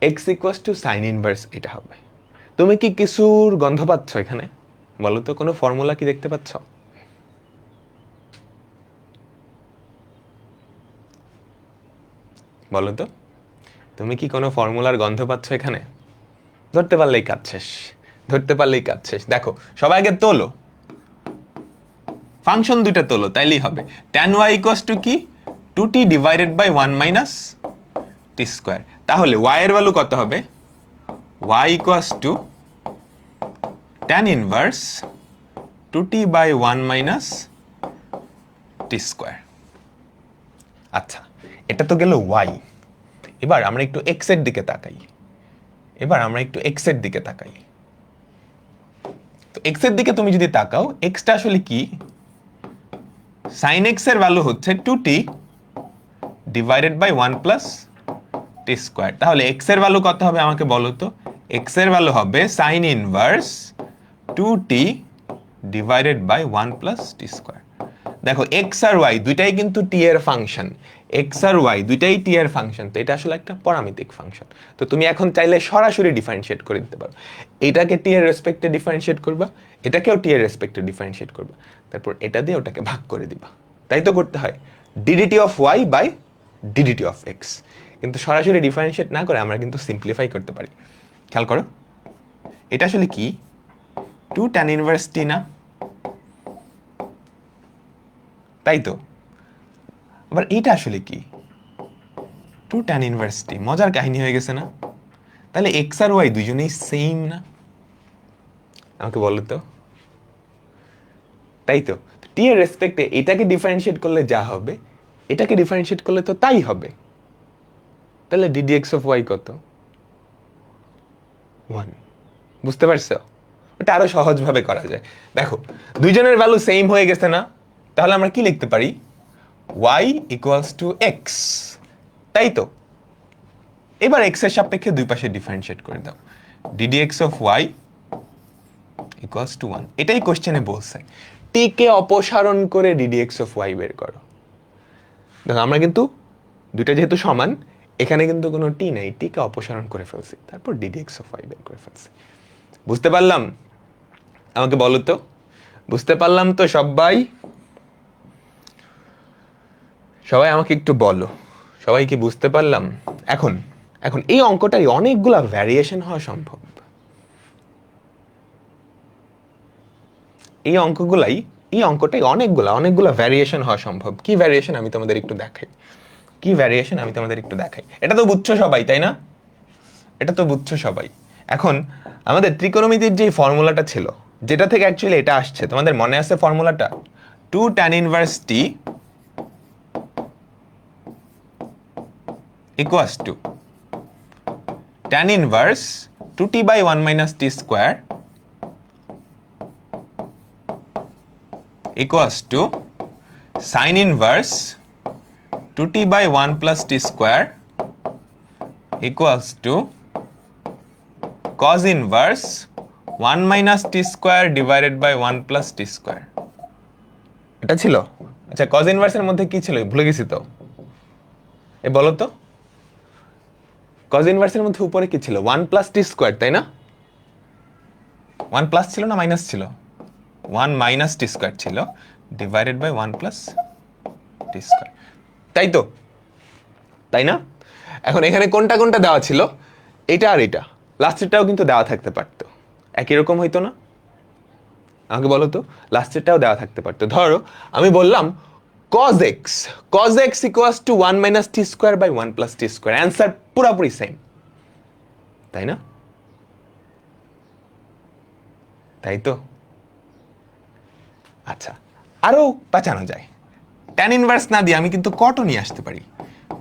x equals to sine inverse এটা হবে। তুমি কি কিছুর গন্ধ পাচ্ছ এখানে? বলো তো, কোনো ফর্মুলা কি দেখতে পাচ্ছ? বলো তো, তুমি কি কোনো ফর্মুলার গন্ধ পাচ্ছ এখানে? ধরতে পারলেই কাজ শেষ, ধরতে পারলেই কাজ শেষ। দেখো সবাই আগে তোলো, ফাংশন দুইটা তোলো, তাইলেই হবে। ট্যান ওয়াই ইকুয়ালস টু কি? 2t divided by 1 minus t square. তাহলে y এর ভ্যালু কত হবে? y equals to tan inverse 2t by 1 minus t square. আচ্ছা, এটা তো গেল y। এবার আমরা একটু x এর দিকে তাকাই, তো x এর দিকে তুমি যদি তাকাও, x টা আসলে কি? সাইন x এর ভ্যালু হচ্ছে 2t divided by 1 plus t square. তাহলে x এর ভ্যালু কত হবে আমাকে বলো তো? x এর ভ্যালু হবে sine inverse 2t divided by 1 plus t square. দেখো x আর y দুইটাই কিন্তু t এর ফাংশন, x আর y দুইটাই t এর ফাংশন, তো এটা আসলে একটা পরামিতিক ফাংশন। তো তুমি এখন চাইলে সরাসরি ডিফারেন্সিয়েট করে দিতে পারো। এটাকে t এর রেসপেক্টে ডিফারেন্সিয়েট করবা, এটাকেও t এর রেসপেক্টে ডিফারেন্সিয়েট করবা, তারপর এটা দিয়ে ওটাকে ভাগ করে দিবা। তাই তো করতে হয়, d d t of y by d d t of x। কিন্তু সরাসরি ডিফারেন্সিয়েট না করে আমরা কিন্তু সিম্পলিফাই করতে পারি। খেয়াল করো, এটা আসলে কি? 2 tan ইনভার্স t না? তাই তো। আবার এটা আসলে কি? 2 tan ইনভার্স t। মজার কাহিনী হয়ে গেছে না? তাহলে x আর y দুইজনেই সেম না? আমাকে বলো তো। তাই তো, t এর রেসপেক্টে এটাকে ডিফারেন্সিয়েট করলে যা হবে, এটাকে ডিফারেন্সিয়েট করলে তো তাই হবে। তাহলে ddx অফ y কত? 1। বুঝতে পারছো? ওটা আরো সহজভাবে করা যায়। দেখো দুইজনের ভ্যালু সেম হয়ে গেছে না? তাহলে আমরা কি লিখতে পারি? y equals two x। তাই তো। এবার x এর সাপেক্ষে দুই পাশে ডিফারেন্সিয়েট করে দাও, ddx of y equals to 1। এটাই কোশ্চেনে বলছে, t কে অপসারণ করে ddx অফ y বের করো। দেখো আমরা কিন্তু দুইটা যেহেতু সমান, এখানে কিন্তু কোনো t নাই, t কে অপসারণ করে ফেলছি, তারপর ddx অফ y বের করে ফেলছি। বুঝতে পারলাম? আমাকে বলো তো, বুঝতে পারলাম তো সবাই? সবাই আমাকে একটু বলো, সবাই কি বুঝতে পারলাম? এখন এখন এই অঙ্কটাই অনেকগুলা ভ্যারিয়েশন হওয়া সম্ভব। এই অঙ্কটাই অনেকগুলা ভ্যারিয়েশন হওয়া সম্ভব। কি ভ্যারিয়েশন আমি তোমাদের একটু দেখাই। এটা তো বুঝছো সবাই, তাই না? এটা তো বুঝছো সবাই। এখন আমাদের ত্রিকোণমিতির যে ফর্মুলাটা ছিল, যেটা থেকে অ্যাকচুয়ালি এটা আসছে, তোমাদের মনে আছে ফর্মুলাটা? 2 tan inverse t equals to tan inverse 2t by 1 minus t square equals to sin inverse 2t by 1 plus t square equals to cos inverse 1 minus t square divided by 1 plus t square। এটা ছিল। আচ্ছা, cos inverse এর মধ্যে কি ছিল ভুলে গেছি তো, বলো তো। cos inverse এর মধ্যে উপরে কি ছিল? 1 plus t square, তাই না? 1 প্লাস ছিল না মাইনাস ছিল? 1 মাইনাস t square ছিল divided by 1 plus t square, তাই তো? তাই না? এখন এখানে কোনটা কোনটা দেওয়া ছিল? এটা আর এটা, লাস্টেরটাও কিন্তু দেওয়া থাকতে পারতো, একই রকম হইতো না? আমাকে বলো তো, লাস্টেরটাও দেওয়া থাকতে পারতো। ধরো আমি বললাম cos x equals to 1 minus t square by 1 plus t square, answer পুরোপুরি সেম, তাই না? তাই তো? আচ্ছা, আরো বাঁচানো যায়। tan ইনভার্স না দিয়ে আমি কিন্তু cot নিয়ে আসতে পারি।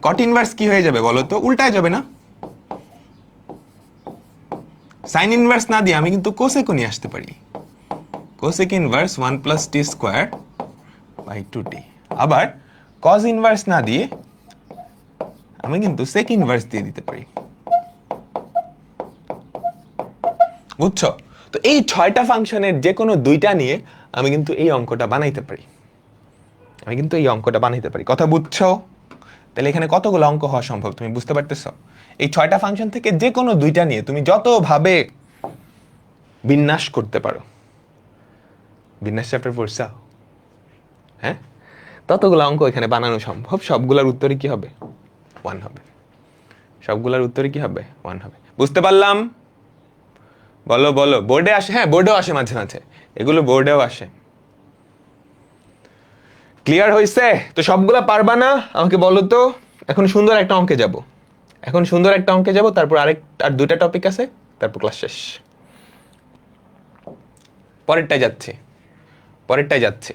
cot ইনভার্স কি হয়ে যাবে বলো তো? উল্টায় যাবে না? sin ইনভার্স না দিয়ে আমি কিন্তু cosec নিয়ে আসতে পারি। cosec inverse 1 plus t square by 2t। আবার cos ইনভার্স না দিয়ে আমি কিন্তু sec ইনভার্স দিয়ে দিতে পারি। বুঝছো? তো এই 6টা ফাংশনের যে কোনো দুইটা নিয়ে আমি কিন্তু এই অঙ্কটা বানাইতে পারি। কথা বুঝছো? তাহলে এখানে কতগুলো অঙ্ক হওয়া সম্ভব তুমি বুঝতে পারতেছো? এই 6টা ফাংশন থেকে যে কোনো দুইটা নিয়ে তুমি যতভাবে বিন্যাস করতে পারো। বিন্যাস চ্যাপ্টার পড়ছো? হ্যাঁ, ততগুলো অঙ্ক এখানে বানানো সম্ভব। সবগুলোর উত্তরই কি হবে? 1 হবে। বুঝতে পারলাম? বলো বোর্ডে আসে? হ্যাঁ, বোর্ডেও আসে মাঝে মাঝে, এগুলো বোর্ডেও আসে। ক্লিয়ার হয়েছে? তো সবগুলা পারবা না, আমাকে বলো তো। এখন সুন্দর একটা অঙ্কে যাব, তারপর আর দুইটা টপিক আছে, তারপর ক্লাস শেষ। পরেরটাই যাচ্ছে।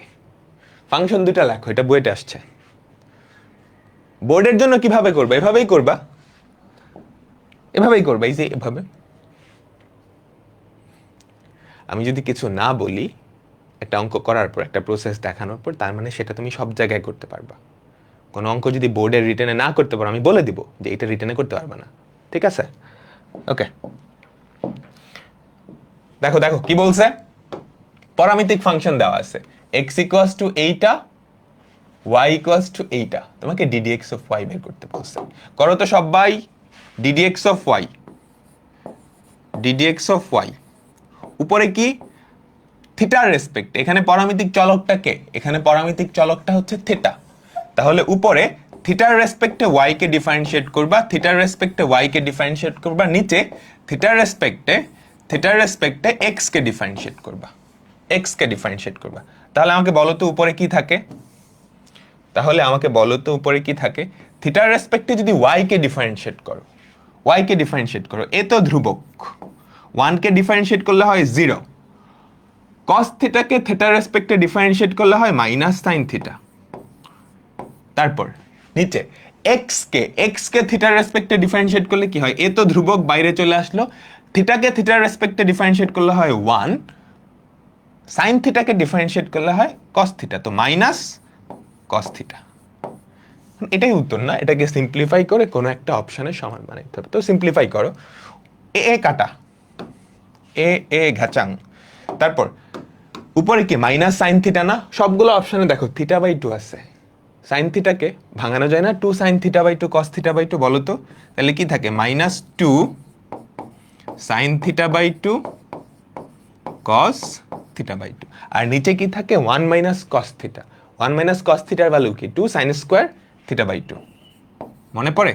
ফাংশন দুইটা লেখো, এটা বইতে আসছে। বোর্ডের জন্য কিভাবে করবা? এভাবেই করবা, এই যে এভাবে। আমি যদি কিছু না বলি, একটা অঙ্ক করার পর, একটা প্রসেস দেখানোর পর, তার মানে সেটা তুমি সব জায়গায় করতে পারবা। কোনো অঙ্ক যদি বোর্ডের রিটেনে না করতে পারো, আমি বলে দিব যে এটা রিটেনে করতে পারবা না। ঠিক আছে? ওকে, দেখো কি বলছে। পরামিতিক ফাংশন দেওয়া আছে, x ইকুয়ালস টু এইটা, y ইকুয়ালস টু এইটা। তোমাকে ddx অফ y বের করতে বলছে। করো তো সবাই। ddx অফ y উপরে কি? থিটার রেসপেক্ট। এখানে পরামিতিক চলকটা হচ্ছে থিটা। তাহলে উপরে থিটার রেসপেক্টে y কে ডিফারেন্সিয়েট করবা, নিচে থিটার রেসপেক্টে x কে ডিফারেন্সিয়েট করবা। তাহলে আমাকে বলো তো উপরে কি থাকে? থিটার রেসপেক্টে যদি y কে ডিফারেন্সিয়েট করো, এ তো ধ্রুবক, 1 কে ডিফারেন্সিয়েট করলে হয় 0, cos থিটাকে থিটার রেসপেক্টে ডিফারেন্সিয়েট করলে হয় মাইনাস সাইন থিটা। তারপর নিচে x কে থিটার রেসপেক্টে ডিফারেন্সিয়েট করলে কি হয়? এ তো ধ্রুবক, বাইরে চলে আসলো। থিটাকে থিটার রেসপেক্টে ডিফারেন্সিয়েট করলে হয় 1, সাইন থিটাকে ডিফারেন্সিয়েট করলে হয় cos থিটা, তো মাইনাস cos থিটা। এটাই উত্তর না? এটাকে সিম্পলিফাই করে কোনো একটা অপশনের সমান বানাইতে হবে। তো সিম্পলিফাই করো, এ কাটা, এ ঘাচাং। তারপর উপরে কি মাইনাস সাইন থিটা না? সবগুলো অপশনে দেখো থিটা বাই 2 আছে। সাইন থিটাকে ভাঙানো যায় না, 2 sine theta by 2 cos theta by 2, বলো তো। তাহলে কি থাকে? Minus 2 sine theta by 2 cos theta by 2। আর নিচে কি থাকে? 1 minus cos theta. 1 minus cos থিটার ভ্যালু কি? 2 সাইন স্কোয়ার থিটা বাই 2। মনে পড়ে?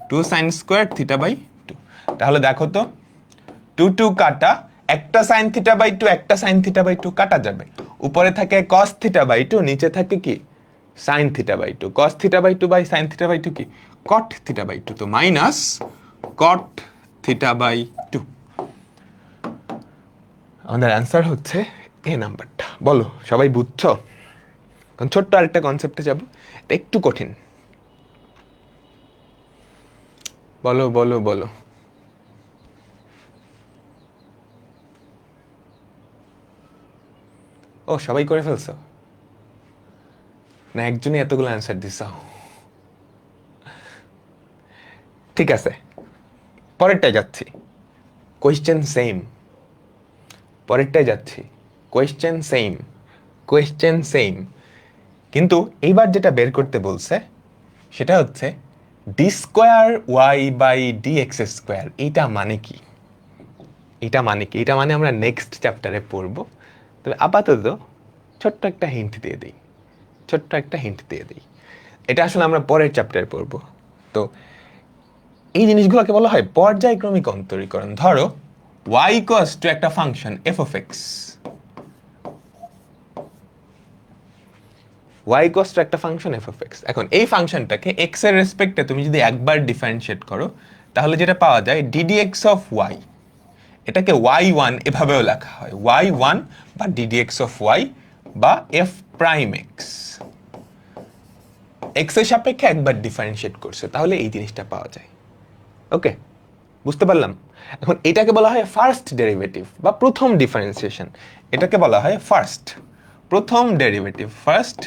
2 sin স্কোয়ার থিটা বাই 2। তাহলে দেখো তো 2 2 কাটা, একটা sin থিটা বাই 2 একটা sin থিটা বাই 2 কাটা যাবে, উপরে থাকে cos থিটা বাই 2, নিচে থাকে কি sin theta by 2। cos theta by 2 by sin theta by 2 কি cot থিটা বাই 2, তো মাইনাস cot থিটা বাই 2। আমাদের অ্যান্সার হচ্ছে এ নাম্বারটা। বলো সবাই বুঝছো? কারণ ছোট্ট আরেকটা কনসেপ্টে যাব, এটা একটু কঠিন। বলো বলো বলো। ও সবাই করে ফেলছো না? একজনই এতগুলো অ্যান্সার দিছ? ঠিক আছে, পরেরটায় যাচ্ছি। Question same. পরেরটায় যাচ্ছি। কোয়েশ্চেন সেম, কোয়েশ্চেন সেম, কিন্তু এইবার যেটা বের করতে বলছে সেটা হচ্ছে d square y by d x square. এইটা মানে কি? এটা মানে কি? এটা মানে আমরা নেক্সট চ্যাপ্টারে পড়বো। তবে আপাতত ছোট্ট একটা হিন্ট দিয়ে দিই, ছোট্ট একটা হিন্ট দিয়ে দিই। এটা আসলে আমরা পরের চ্যাপ্টারে পড়বো। তো এই জিনিসগুলোকে বলা হয় পর্যায়ক্রমিক অন্তরীকরণ। ধরো y ইকুয়ালস টু একটা function f of x, y equals two একটা ফাংশন f অফ x। এখন এই ফাংশনটাকে x এর রেসপেক্টে তুমি যদি একবার ডিফারেন্সিয়েট করো তাহলে যেটা পাওয়া যায় ddx অফ y। এটাকে y1 এভাবেও লেখা হয়, y1 বা ddx অফ y বা f প্রাইম x। x এর সাপেক্ষে একবার ডিফারেন্সিয়েট করছে, তাহলে এই জিনিসটা পাওয়া যায়। ওকে, বুঝতে পারলাম? এখন এটাকে বলা হয় ফার্স্ট ডেরিভেটিভ বা প্রথম ডিফারেন্সিয়েশন। এটাকে বলা হয় প্রথম ডেরিভেটিভ, ফার্স্ট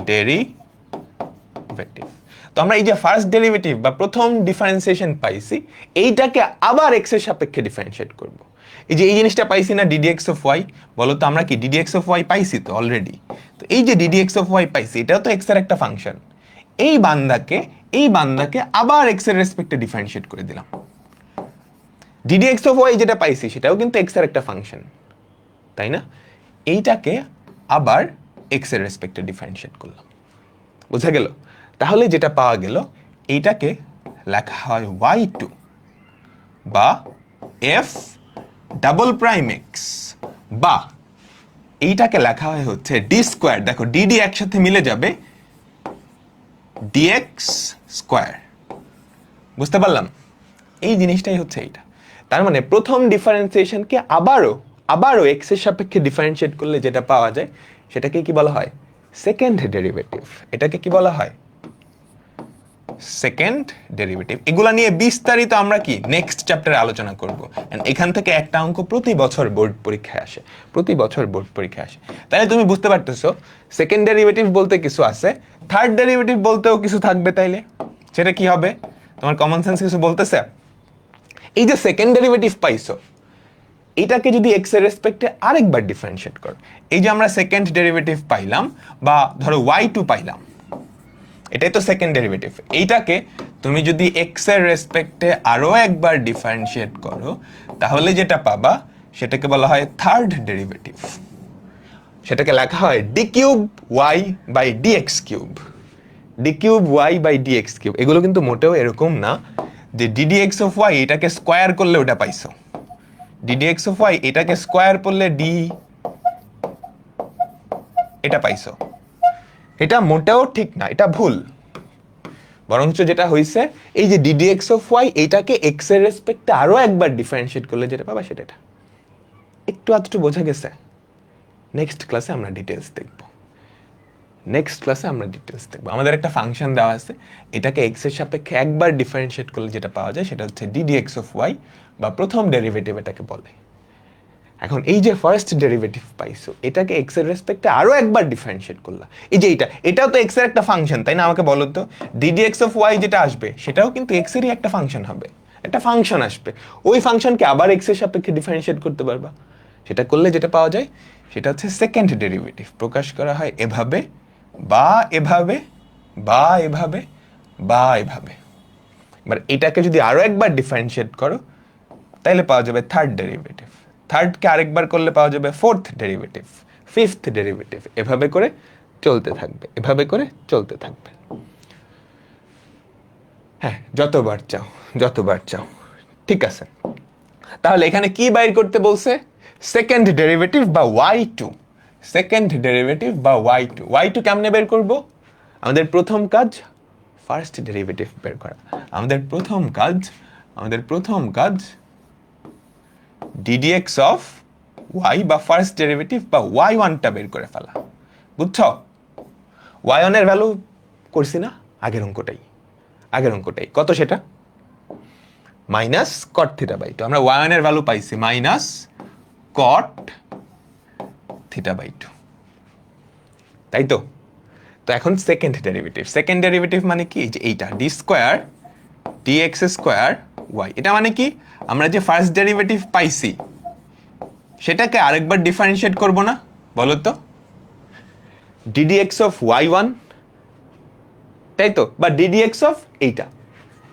ডেরিভেটিভ। তো আমরা এই যে ফার্স্ট ডেরিভেটিভ বা প্রথম ডিফারেন্সিয়েশন পাইছি, এইটাকে আবার x এর সাপেক্ষে ডিফারেন্সিয়েট করব। এই যে এই জিনিসটা পাইছি না ddx অফ y, বলো তো আমরা কি ddx অফ y পাইছি তো অলরেডি। তো এই যে ddx অফ y পাইছি, এটাও তো x এর একটা ফাংশন। এই বান্দাকে আবার x এর রেসপেক্টে ডিফারেন্সিয়েট করে দিলাম। ddx অফ y যেটা পাইছি সেটাও কিন্তু x এর একটা ফাংশন, তাই না? এইটাকে আবার x এর রেসপেক্টে ডিফারেন্সিয়েট করলাম। বুঝা গেল? তাহলে যেটা পাওয়া গেল, এইটাকে লেখা হয় y2 বা f ডাবল প্রাইম x, বা এইটাকে লেখা হয় হচ্ছে d স্কোয়ার। দেখো dd একসাথে মিলে যাবে dx স্কোয়ার। বুঝতে পারলাম? এই জিনিসটাই হচ্ছে এইটা। তার মানে প্রথম ডিফারেন্সিয়েশনকে আবারও x এর সাপেক্ষে ডিফারেন্সিয়েট করলে যেটা পাওয়া যায় সেটাকে কি বলা হয়? Second derivative. এটাকে কি বলা হয়? Second derivative. এগুলা নিয়ে বিস্তারিত আমরা কি নেক্সট চ্যাপ্টারে আলোচনা করব। এখান থেকে একটা অঙ্ক প্রতি বছর বোর্ড পরীক্ষায় আসে, প্রতি বছর বোর্ড পরীক্ষায় আসে। তাহলে তুমি বুঝতে পারতেছো সেকেন্ড ডেরিভেটিভ বলতে কিছু আছে, থার্ড ডেরিভেটিভ বলতেও কিছু থাকবে। তাইলে সেটা কি হবে? তোমার কমন সেন্স কিছু বলতেছে? এই যে সেকেন্ড ডেরিভেটিভ পাইছো, এটাকে যদি x এর রেসপেক্টে আরেকবার ডিফারেন্সিয়েট করো, এই যে আমরা সেকেন্ড ডেরিভেটিভ পাইলাম বা ধরো y2 পাইলাম, এটাই তো সেকেন্ড ডেরিভেটিভ। এইটাকে তুমি যদি x এর রেসপেক্টে আরো একবার ডিফারেন্সিয়েট করো তাহলে যেটা পাবা সেটাকে বলা হয় থার্ড ডেরিভেটিভ। সেটাকে লেখা হয় d কিউব y বাই dx cube, d cube y বাই dx কিউব। এগুলো কিন্তু মোটেও এরকম না যে ddx অফ y এটাকে স্কোয়ার করলে ওটা পাইছো, ddx অফ y এটাকে স্কোয়ার করলে d এটা পাইছো। এটা মোটেও ঠিক না, এটা ভুল। বরঞ্চ যেটা হইছে এই যে ddx অফ y এটাকে x এর রেসপেক্টে আরো একবার ডিফারেন্সিয়েট করলে যেটা পাবা সেটা এটা। একটু আধটু বোঝা গেছে? নেক্সট ক্লাসে আমরা ডিটেলস দেখব। আমাদের একটা ফাংশন দেওয়া আছে, এটাকে x এর সাপেক্ষে একবার ডিফারেন্সিয়েট করলে যেটা পাওয়া যায় সেটা হচ্ছে ddx অফ y বা প্রথম ডেরিভেটিভ এটাকে বলে। এখন এই যে ফার্স্ট ডেরিভেটিভ পাইছো, এটাকে x এর রেসপেক্টে আরো একবার ডিফারেন্সিয়েট করলা। এই যে এটাও তো x এর একটা ফাংশন, তাই না? আমাকে বলো তো ddx অফ y যেটা আসবে সেটাও কিন্তু x এরই একটা ফাংশন হবে, একটা ফাংশন আসবে। ওই ফাংশনকে আবার x এর সাপেক্ষে ডিফারেন্সিয়েট করতে পারবা। সেটা করলে যেটা পাওয়া যায় সেটা হচ্ছে সেকেন্ড ডেরিভেটিভ। প্রকাশ করা হয় এভাবে বা এভাবে বা এভাবে বা এভাবে। এবার এটাকে যদি আরো একবার ডিফারেন্সিয়েট করো তাহলে পাওয়া যাবে থার্ড ডেরিভেটিভ। থার্ডকে আরেকবার করলে পাওয়া যাবে ফোর্থ ডেরিভেটিভ, ফিফথ ডেরিভেটিভ। এভাবে করে চলতে থাকবে, এভাবে করে চলতে থাকবে। হ্যাঁ, যতবার চাও। ঠিক আছে, তাহলে এখানে কি বাইর করতে বলছে? সেকেন্ড ডেরিভেটিভ বা y2। সেকেন্ড ডেরিভেটিভ বা y2 কেমনে বের করব? আমাদের প্রথম কাজ ফার্স্ট ডেরিভেটিভ বের করা। আমাদের প্রথম কাজ ddx অফ y বা ফার্স্ট ডেরিভেটিভ বা y1 টা বের করে ফেলা। বুঝছো? y1 এর ভ্যালু করছি না আগের অঙ্কটাই কত সেটা? Minus cot theta by 2। আমরা y1 এর ভ্যালু পাইছি মাইনাস কট থিটা বাই 2, তাই তো? তো এখন সেকেন্ড ডেরিভেটিভ মানে কি? যে এইটা D square dx square y। এটা মানে কি? আমরা যে ফার্স্ট ডেরিভেটিভ পাইছি সেটাকে আরেকবার ডিফারেন্সিয়েট করব না? বলো তো, ddx অফ y1, তাই তো? বা ddx অফ এইটা,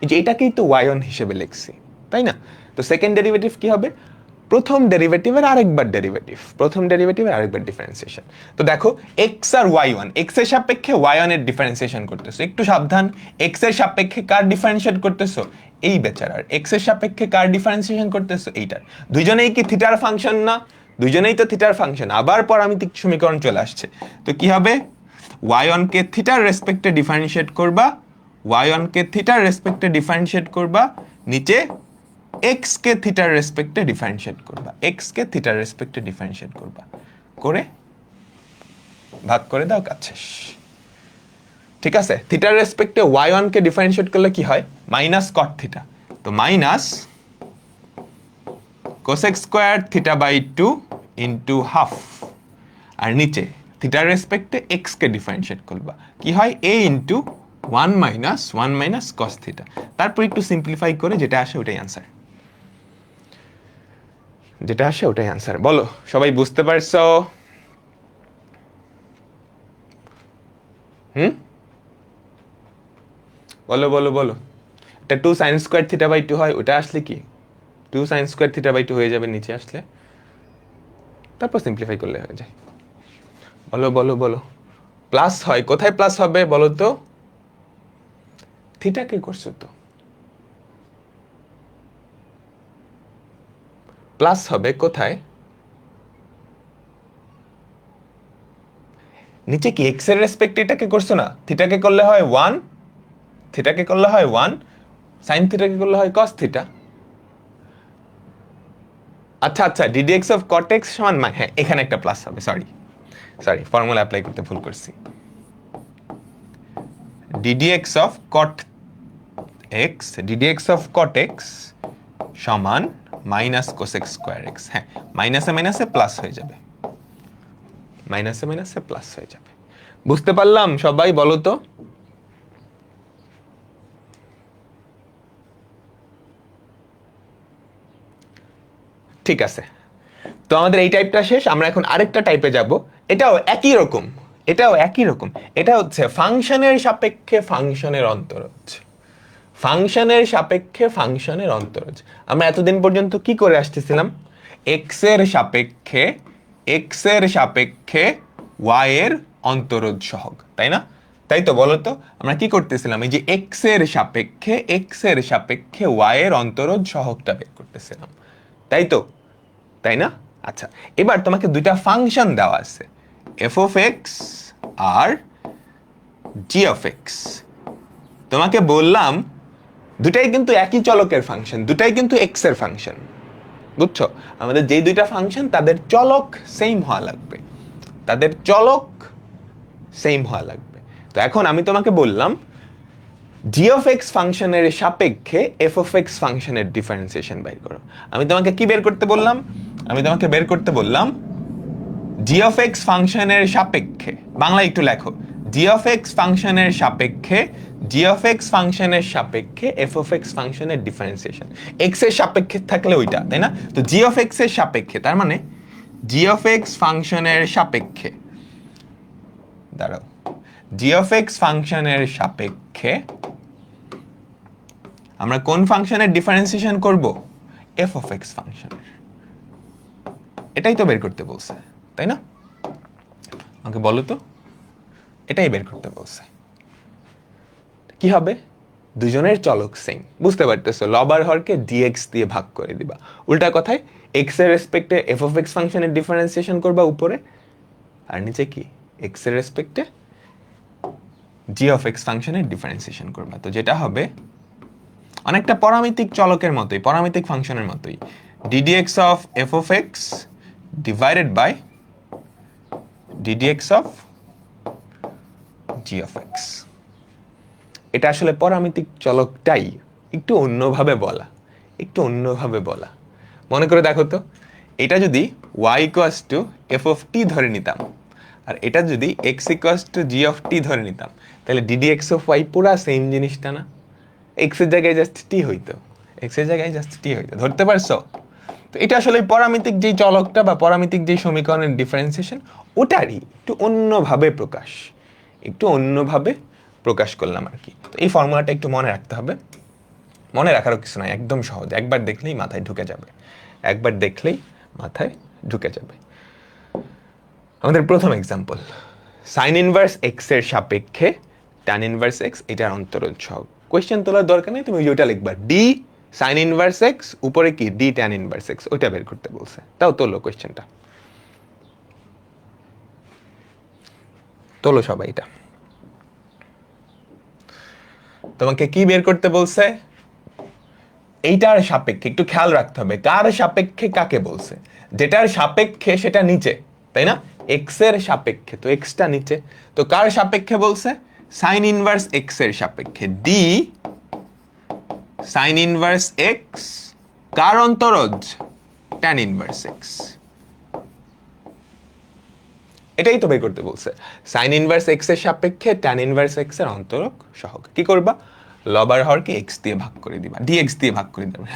এই যে এটাকেই তো y1 হিসেবে লিখছি, তাই না? তো সেকেন্ড ডেরিভেটিভ কি হবে? প্রথম ডেরিভেটিভের আরেকবার ডিফারেন্সিয়েশন। তো দেখো x আর y1, x এর সাপেক্ষে y1 এর ডিফারেন্সিয়েশন করতেছো। একটু সাবধান, x এর সাপেক্ষে কার ডিফারেন্সিয়েট করতেছো? এই বেচারার। x এর সাপেক্ষে কার ডিফারেন্সিয়েশন করতেছো? এইটার। দুইজনেই কি থিটার ফাংশন না? দুইজনেই তো থিটার ফাংশন। আবার পরামিতিক সমীকরণ চলে আসছে। তো কি হবে? y1 কে থিটার রেসপেক্টে ডিফারেন্সিয়েট করবা, y1 কে থিটার রেসপেক্টে ডিফারেন্সিয়েট করবা, নিচে x কে থিটার রেসপেক্টে ডিফারেন্সিয়েট করবা, করে ভাগ করে দাও, কাজ শেষ। ঠিক আছে? থিটার রেসপেক্টে y1 কে ডিফারেন্সিয়েট করলে কি হয়? Minus cot theta. তো minus cosec square theta by 2 into half, আর নিচে থিটার রেসপেক্টে x কে ডিফারেন্সিয়েট করবা, কি হয়? a into 1 minus cos theta. তারপর একটু সিম্পলিফাই করে যেটা আসে ওটাই আনসার। বলো, সবাই বুঝতে পারছো? বলো। এটা 2 sin স্কোয়ার থিটা বাই 2 হয়, ওটা আসলে কি 2 sin স্কোয়ার থিটা বাই 2 হয়ে যাবে নিচে আসলে, তারপর সিম্পলিফাই করলে হয়ে যায়। বলো। প্লাস হয়, কোথায় প্লাস হবে বলো তো? থিটাকে করছো তো, প্লাস হবে কোথায়? নিচে কি x এর রেসপেক্টে এটাকে করছো না? থিটাকে করলে হয় 1, sin থিটাকে করলে হয় cos থিটা। আচ্ছা, ddx অফ cot x সমান, হ্যাঁ এখানে একটা প্লাস হবে, সরি ফর্মুলা অ্যাপ্লাই করতে ভুল করছি। ddx অফ cot x সমান মাইনাস কোসেক স্কোয়ার x। হ্যাঁ, মাইনাসে প্লাস হয়ে যাবে, বুঝতে পারলাম সবাই? বলো তো। ঠিক আছে, তো আমাদের এই টাইপটা শেষ। আমরা এখন আরেকটা টাইপে যাব। এটাও একই রকম। এটা হচ্ছে ফাংশনের সাপেক্ষে ফাংশনের অন্তরজ। আমরা এতদিন পর্যন্ত কি করে আসতেছিলাম? x এর সাপেক্ষে y এর অন্তরজ সহগ, তাই না? তাই তো? বলো তো, আমরা কি করতেছিলাম? এই যে x এর সাপেক্ষে y এর অন্তরজ সহগটা বের করতেছিলাম, তাই তো? তাই না? আচ্ছা, এবার তোমাকে দুইটা ফাংশন দেওয়া আছে, f অফ x আর g অফ x। তোমাকে বললাম দুটাই কিন্তু একই চলকের ফাংশন, দুটাই কিন্তু x এর ফাংশন। বুঝছো? আমাদের যেই দুইটা ফাংশন তাদের চলক সেম হওয়া লাগবে। তো এখন আমি তোমাকে বললাম g অফ x ফাংশনের সাপেক্ষে f অফ x ফাংশনের ডিফারেন্সিয়েশন বের করো। আমি তোমাকে কি বের করতে বললাম? g অফ x ফাংশনের সাপেক্ষে, বাংলা একটু লেখো, g অফ x ফাংশনের সাপেক্ষে f অফ x ফাংশনের ডিফারেন্সিয়েশন। x এর সাপেক্ষে থাকলে ওইটা, তাই না? তো g অফ x এর সাপেক্ষে, তার মানে g অফ x ফাংশনের সাপেক্ষে, দাঁড়াও, g অফ x ফাংশনের সাপেক্ষে আমরা কোন ফাংশনের ডিফারেন্সিয়েশন করব? f অফ x ফাংশনের। এটাই তো বের করতে বলছে, তাই না? আমাকে বলো তো, এটাই বের করতে বলছে। কি হবে? দুজনের চলক সেম, বুঝতে পারতেছো? লব আর হরকে ডিএক্স দিয়ে ভাগ করে দিবা। উল্টা কথায় এক্স এর রেসপেক্টে এফ অফ এক্স ফাংশনের ডিফারেন্সিয়েশন করবা উপরে, আর নিচে কি এক্স এর রেসপেক্টে জি অফ এক্স ফাংশনের ডিফারেন্সিয়েশন করবা। তো যেটা হবে অনেকটা পরামিতিক চলকের মতোই, পরামিতিক ফাংশনের মতোই, d d x of f of x divided by d d x of g of x. এটা আসলে পরামিতিক চলকটাই একটু অন্যভাবে বলা, একটু অন্যভাবে বলা। মনে করে দেখো তো, এটা যদি y equals to F of T ধরে নিতাম, আর এটা যদি x equals to G of T ধরে নিতাম, তাহলে ডিডি এক্স অফ ওয়াই পুরা সেম জিনিসটা না? এক্স এর জায়গায় জাস্ট টি হইতো, এক্স এর জায়গায় জাস্ট টি হইতো। ধরতে পারছো? তো এটা আসলে পরামিতিক যেই চলকটা বা পরামিতিক যেই সমীকরণের ডিফারেন্সিয়েশন, ওটারই একটু অন্যভাবে প্রকাশ, একটু অন্যভাবে প্রকাশ করলাম আর কি। তো এই ফর্মুলাটা একটু মনে রাখতে হবে। মনে রাখারও কিছু নাই, একদম সহজ, একবার দেখলেই মাথায় ঢুকে যাবে, একবার দেখলেই মাথায় ঢুকে যাবে। আমাদের প্রথম এক্সাম্পল, সাইন ইনভার্স এক্স এর সাপেক্ষে ট্যান ইনভার্স এক্স, এটার অন্তরজ সহগ। কোয়েশ্চেন তোলার দরকার নেই, তুমি ওইটা লিখবা, ডি সাইন ইনভার্স এক্স উপরে কি ডি ট্যান ইনভার্স এক্স, ওইটা বের করতে বলছে। তাও তোলো কোয়েশ্চেনটা, তোলো সবাই। এটা তোমাকে কি বের করতে বলছে? এইটার সাপেক্ষে একটু খেয়াল রাখতে হবে, কার সাপেক্ষে কাকে বলছে। যেটার সাপেক্ষে সেটা নিচে, তাই না? এক্স এর সাপেক্ষে, তো এক্সটা নিচে। তো কার সাপেক্ষে বলছে? সাইন ইনভার্স এক্স এর সাপেক্ষে, ডি সাইন ইনভার্স এক্স কার অন্তরজ? Tan inverse x. এটাই তো বের করতে বলছে, সাইন ইনভার্স এক্স এর সাপেক্ষে ট্যান ইনভার্স এক্স এর অন্তরক সহগ। কি করবা? লব আর হরকে এক্স দিয়ে ভাগ করে দিবা, ডিএক্স দিয়ে ভাগ করে দিবা,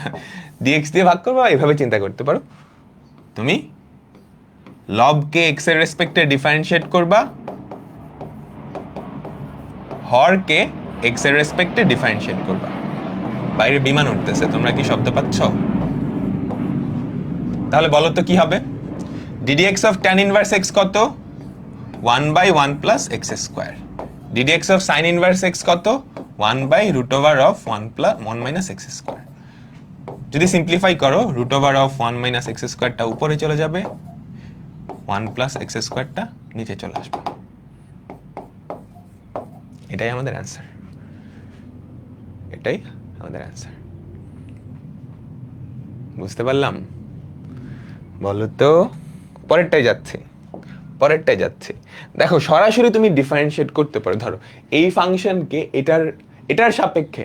ডিএক্স দিয়ে ভাগ করবা। এইভাবে চিন্তা করতে পারো, তুমি লবকে এক্স এর রেসপেক্টে ডিফারেন্সিয়েট করবা, হরকে এক্স এর রেসপেক্টে ডিফারেন্সিয়েট করবা। বাইরে বিমান উঠতেছে, তোমরা কি শব্দ পাচ্ছ? তাহলে বলো তো কি হবে? Ddx of tan inverse x কত? 1/1 plus x square. Ddx of sign inverse x কত? 1/√1 মাইনাস এক্স স্কোয়ার। যদি সিম্পলিফাই করো, √1 মাইনাস এক্স স্কোয়ারটা উপরে চলে যাবে, 1 প্লাস এক্স স্কোয়ারটা নিচে চলে আসবে। এটাই আমাদের অ্যান্সার, এটাই আমাদের অ্যান্সার। বুঝতে পারলাম? বলো তো, পরেরটাই যাচ্ছে, পরেরটাই যাচ্ছে। দেখো সরাসরি তুমি ডিফারেন্সিয়েট করতে পারো। ধরো এই ফাংশনকে এটার সাপেক্ষে,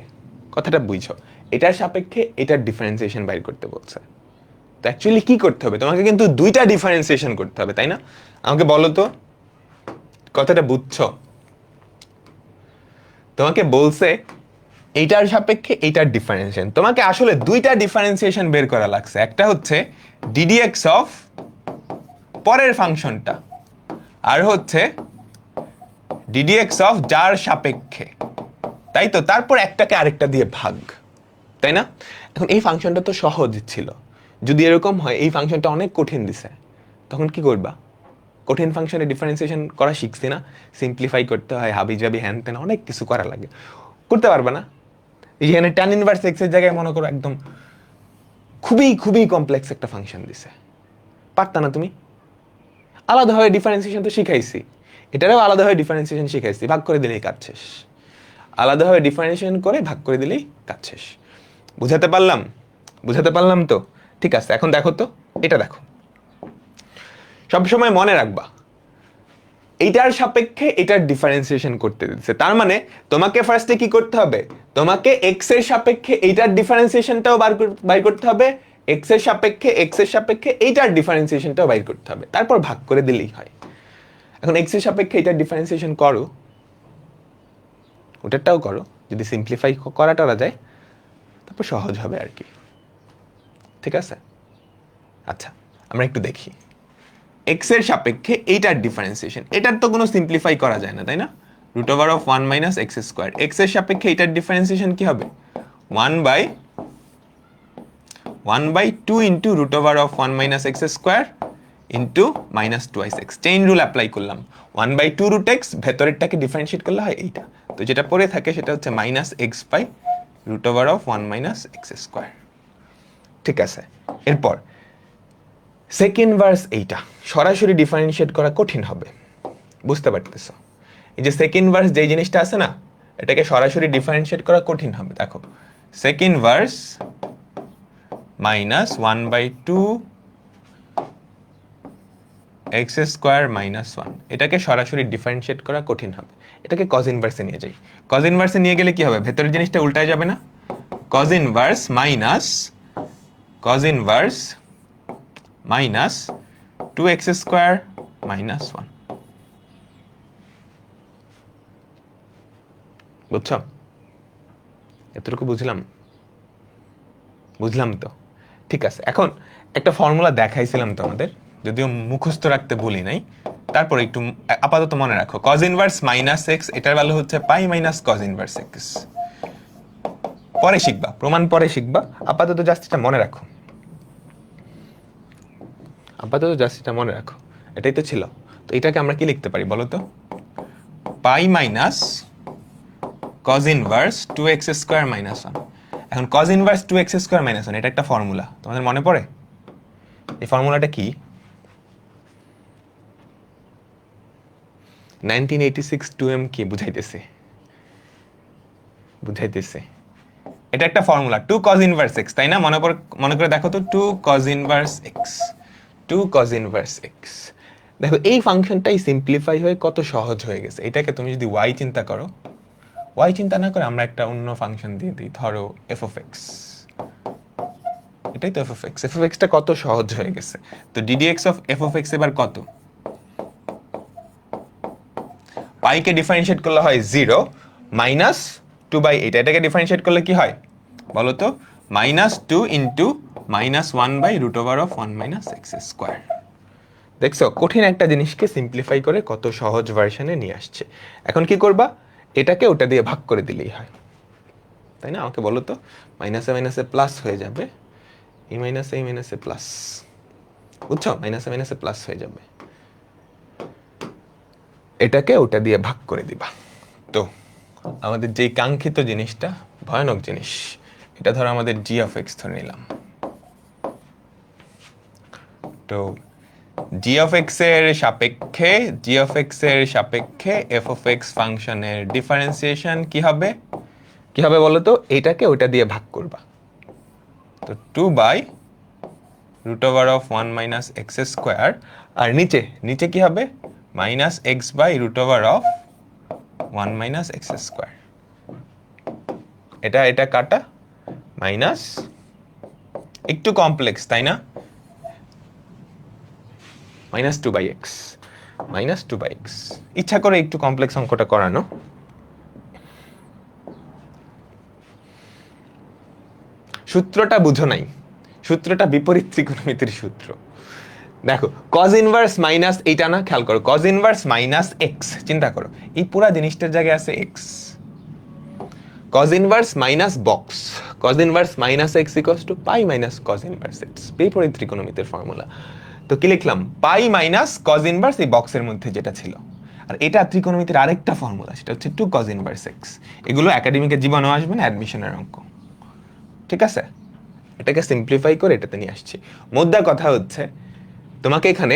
কথাটা বুঝছো, এটার সাপেক্ষে এটার ডিফারেন্সিয়েশন বাইর করতে বলছে। তো অ্যাকচুয়ালি কি করতে হবে? তোমাকে কিন্তু দুইটা ডিফারেন্সিয়েশন করতে হবে, তাই না? আমাকে বলো তো, কথাটা বুঝছো? তোমাকে বলছে এইটার সাপেক্ষে এইটার ডিফারেন্সিয়েশন, তোমাকে আসলে দুইটা ডিফারেন্সিয়েশন বের করা লাগছে। একটা হচ্ছে ডিডিএক্স অফ পরের ফাংশনটা, আর হচ্ছে ডিডিএক্স অফ যার সাপেক্ষে, তাই তো? তারপর একটাকে আরেকটা দিয়ে ভাগ, তাই না? এখন এই ফাংশনটা তো সহজ ছিল। যদি এরকম হয় এই ফাংশনটা অনেক কঠিন দিছে, তখন কি করবা? কঠিন ফাংশনে ডিফারেন্সিয়েশন করা শিখছি না, সিম্পলিফাই করতে হয়, হাবি জাবি হ্যান ত্যান অনেক কিছু করা লাগে, করতে পারবা না। এখানে ট্যান ইনভার্স এক্স এর জায়গায় মনে করো একদম খুবই খুবই কমপ্লেক্স একটা ফাংশন দিছে, পারতা না তুমি? আলাদাভাবে ডিফারেন্সিয়েশন তো শিখাইছি, এটারও আলাদাভাবে ডিফারেন্সিয়েশন শিখাইছি, ভাগ করে দিলেই কাজ শেষ। আলাদাভাবে ডিফারেন্সিয়েশন করে ভাগ করে দিলেই কাজ শেষ। বুঝাতে পারলাম? বুঝাতে পারলাম তো? ঠিক আছে, এখন দেখো তো, এটা দেখো, সবসময় মনে রাখবা এইটার সাপেক্ষে এটার ডিফারেন্সিয়েশন করতে দিচ্ছে। তার মানে তোমাকে ফার্স্টে কি করতে হবে? তোমাকে এক্স এর সাপেক্ষে এইটার ডিফারেন্সিয়েশনটাও বাইর করতে হবে, এক্স এর সাপেক্ষে এইটার ডিফারেন্সিয়েশনটাও বাইর করতে হবে, তারপর ভাগ করে দিলেই হয়। এখন এক্স এর সাপেক্ষে এইটার ডিফারেন্সিয়েশন করো, ওটারটাও করো, যদি সিম্পলিফাই করাটা যায় তারপর সহজ হবে আর কি। ঠিক আছে? আচ্ছা, আমরা একটু দেখি এক্স এর সাপেক্ষে এইটার ডিফারেন্সিয়েশন। এটার তো কোনো সিম্পলিফাই করা যায় না, তাই না? √1 মাইনাস এক্স স্কোয়ার। এক্স এর সাপেক্ষে এইটার ডিফারেন্সিয়েশন কি হবে? 1/2 into √1 minus x square into minus 2x। Chain rule apply করলাম, 1/2 √x, ভেতরেরটাকে ডিফারেন্সিয়েট করলে হয় এইটা। তো যেটা পরে থাকে সেটা হচ্ছে মাইনাস এক্স বাই √1 - x²। ঠিক আছে, এরপর সেকেন্ড ভার্স এইটা সরাসরি ডিফারেন্সিয়েট করা কঠিন হবে, বুঝতে পারতেছো? এই যে সেকেন্ড ভার্স যে জিনিসটা আছে না, এটাকে সরাসরি ডিফারেন্সিয়েট করা কঠিন হবে। দেখো, সেকেন্ড ভার্স -1/2 x² - 1, এটাকে সরাসরি ডিফারেন্সিয়েট করা কঠিন হবে। এটাকে কজ ইনভার্সে নিয়ে যাই। কজ ইনভার্সে নিয়ে গেলে কি হবে? ভেতরের জিনিসটা উল্টায় যাবে না? কজ ইনভার্স -2x² - 1, বুঝছো? এতটুকু বুঝলাম তো? ঠিক আছে, এখন একটা ফর্মুলা দেখাইছিলাম তোমাদের, যদিও মুখস্থ রাখতে বলি নাই, তারপর একটু আপাতত মনে রাখো। কজ ইনভার্স -x, এটার ভ্যালু হচ্ছে পাই মাইনাস কজ ইনভার্স x। পরে শিখবা, প্রমাণ পরে শিখবা, আপাতত জাস্ট এটা মনে রাখো। এটাই তো ছিল। তো এটাকে আমরা কি লিখতে পারি বলো তো? পাই মাইনাস কজ ইনভার্স 2x² - 1। এখন কজ ইনভার্স 2x² - 1, এটা একটা ফর্মুলা, তোমাদের মনে পড়ে? এই ফর্মুলাটা কি? 1986 2m কি বুঝাইতেছে? এটা একটা ফর্মুলা 2 cos ইনভার্স x, তাই না? মনে করে দেখো তো, 2 cos ইনভার্স x। দেখো এই ফাংশনটাই সিম্পলিফাই হয়ে কত সহজ হয়ে গেছে। এটাকে তুমি যদি y চিন্তা করো, y চিন্তা না করে আমরা একটা অন্য ফাংশন দিয়ে দিই, ধরো f of x। এটাই তো f of x টা কত সহজ হয়ে গেছে। তো ddx of f of x এবার কত? পাইকে ডিফারেন্সিয়েট করলে হয় 0 মাইনাস 2/8। এটাকে ডিফারেন্সিয়েট করলে কি হয় বলো তো? -2 ইন্টু -1/√1 - x²। দেখছো, কঠিন একটা জিনিসকে সিম্পলিফাই করে কত সহজ ভার্সনে নিয়ে আসছে। এখন কি করবা? এটাকে ওটা দিয়ে ভাগ করে দিলেই হয়, তাই না? আমাকে বলো তো, মাইনাসে মাইনাসে প্লাস হয়ে যাবে, এই মাইনাসে প্লাস, বুঝছো? মাইনাসে প্লাস হয়ে যাবে, এটাকে ওটা দিয়ে ভাগ করে দিবা। তো আমাদের যেই কাঙ্ক্ষিত জিনিসটা, ভয়ানক জিনিস, এটা ধরো আমাদের g of x ধরে নিলাম। তো g of x এর সাপেক্ষে f of x ফাংশনের ডিফারেন্সিয়েশন কি হবে বলো তো? এটাকে ওটা দিয়ে ভাগ করবা। তো 2/√1 - x², আর নিচে কি হবে? -x/√1 - x²। এটা কাটা, মাইনাস, একটু কমপ্লেক্স তাই না? -2/x, ইচ্ছা করে একটু কমপ্লেক্স অঙ্কটা করানো। সূত্রটা বুঝো নাই, সূত্রটা বিপরীত ত্রিকোণমিতির সূত্র। দেখো, কজ ইনভার্স মাইনাস, এইটা না, খেয়াল করো, কজ ইনভার্স -x, চিন্তা করো, এই পুরা জিনিসটার জায়গায় আছে x। cos inverse minus box, cos inverse -x = পাই মাইনাস cos ইনভার্স x, বিপরীত ত্রিকোণমিতির ফর্মুলা। তো কি লিখলাম? পাই মাইনাস cos ইনভার্স এই বক্সের মধ্যে যেটা ছিল, আর এটা ত্রিকোণমিতির আরেকটা ফর্মুলা, সেটা হচ্ছে 2 cos ইনভার্স x। এগুলো একাডেমিকের জীবনেও আসবে না, অ্যাডমিশনের অঙ্ক, ঠিক আছে? এটাকে সিম্পলিফাই করে এটাতে নিয়ে আসছি। মুদ্রা কথা হচ্ছে, তোমাকে এখানে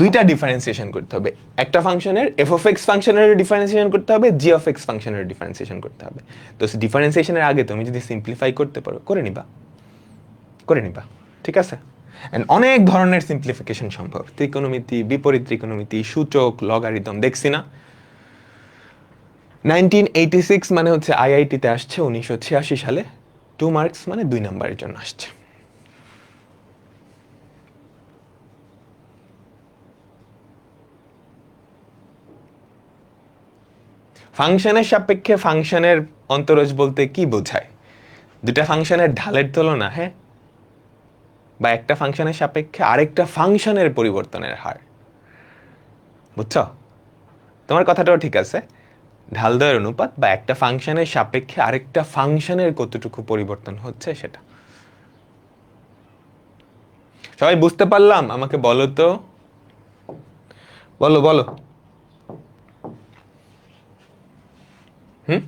দুইটা ডিফারেন্সিয়েশন করতে হবে। একটা ফাংশনের f of x ফাংশনের ডিফারেন্সিয়েশন করতে হবে, g of x ফাংশনের ডিফারেন্সিয়েশন করতে হবে। তো ডিফারেন্সিয়েশনের আগে তুমি যদি সিম্পলিফাই করতে পারো, করে নিবা, ঠিক আছে? এন্ড অনেক ধরনের সিম্পলিফিকেশন সম্ভব, ত্রিকোণমিতি, বিপরীত ত্রিকোণমিতি, সূচক, লগারিদম, দেখছি না? 1986 মানে হচ্ছে আইআইটিতে আসছে 1986 সালে, 2 মার্কস মানে 2 নাম্বারের জন্য আসছে। ফাংশনের সাপেক্ষে ফাংশনের অন্তরজ বলতে কি বোঝায়? দুটা ফাংশনের ঢালের তুলনা, হ্যাঁ, বা একটা ফাংশনের সাপেক্ষে আরেকটা ফাংশনের পরিবর্তনের হার, বুঝছো? তোমার কথাটাও ঠিক আছে, ঢাল দ্বয়ের অনুপাত, বা একটা ফাংশনের সাপেক্ষে আরেকটা ফাংশনের কতটুকু পরিবর্তন হচ্ছে সেটা। সবাই বুঝতে পারলাম? আমাকে বলো তো, বলো। হুম,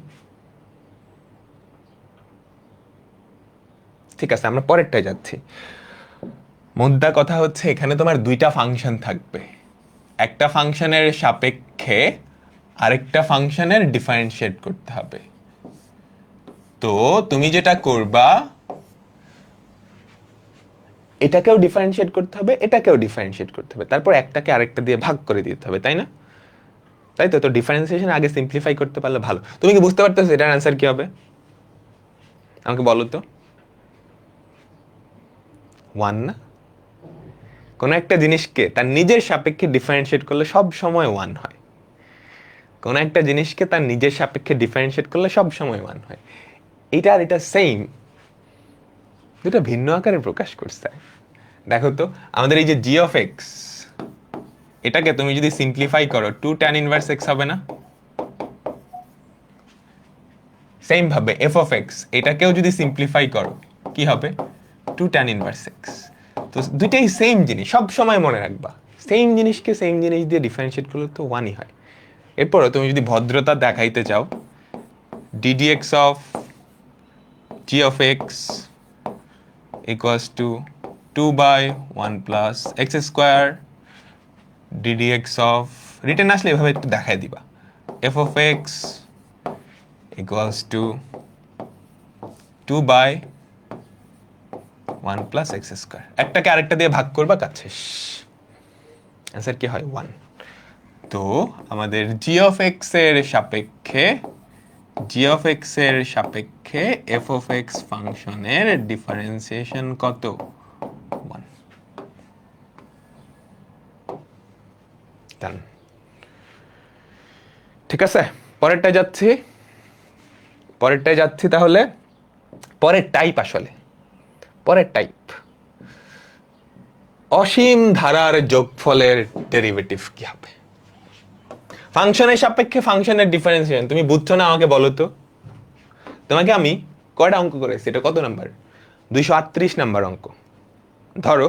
ঠিক আছে, আমরা পরেরটায় যাচ্ছি। মুদ্রা কথা হচ্ছে এখানে তোমার দুইটা ফাংশন থাকবে, একটা ফাংশনের সাপেক্ষে আরেকটা ফাংশনের ডিফারেন্সিয়েট করতে হবে। তো তুমি যেটা করবা, এটাকেও ডিফারেন্সিয়েট করতে হবে, এটাকেও ডিফারেন্সিয়েট করতে হবে, তারপর একটাকে আরেকটা দিয়ে ভাগ করে দিতে হবে, তাই না? তাই তো। তো ডিফারেন্সিয়েশন আগে সিম্পলিফাই করতে পারলে ভালো। তুমি কি বুঝতে পারতেছো এটার অ্যান্সার কি হবে? আমাকে বলো তো। 1 না? কোন একটা জিনিসকে তার নিজের সাপেক্ষে ডিফারেন্সিয়েট করলে সব সময় 1 হয়। কোন একটা জিনিসকে তার নিজের সাপেক্ষে ডিফারেন্সিয়েট করলে সব সময় 1 হয়। এটা আর এটা সেম, দুটো ভিন্ন আকারে প্রকাশ করছে। দেখো তো, আমাদের এই যে জি অফ এক্স, এটাকে তুমি যদি সিম্পলিফাই করো 2 tan ইনভার্স এক্স হবে না? সেম ভাবে এফ অফ এক্স, এটাকেও যদি সিম্পলিফাই করো কি হবে? 2 tan ইনভার্স এক্স। তো দুইটাই সেম জিনিস, সব সময় মনে রাখবা, সেম জিনিসকে সেম জিনিস দিয়ে ডিফারেন্সিয়েট করলে তো 1ই হয়। এরপরও তুমি যদি ভদ্রতা দেখাইতে চাও, ddx of g of x equals to 2 by 1 plus x square ddx of, written আসলে এভাবে একটু দেখাই দিবা, f of x equals to 2 by 1 plus x square, একটাকে আরেকটা দিয়ে ভাগ করবা, কাজ শেষ। অ্যান্সার কি হয়? 1। তো আমাদের g of x এর সাপেক্ষে f of x ফাংশনের ডিফারেন্সিয়েশন কত? 1। ডান। ঠিক আছে, পরেরটায় যাচ্ছি তাহলে। পরের টাইপ, আসলে পরের টাইপ, অসীম ধারার যোগফলের ডেরিভেটিভ কি হবে? ফাংশনের সাপেক্ষে ফাংশনের ডিফারেন্সিয়েশন তুমি বুঝছো না? আমাকে বলো তো। তোমাকে আমি কয়টা অঙ্ক করেছি, এটা কত নাম্বার? 238 নাম্বার অঙ্ক। ধরো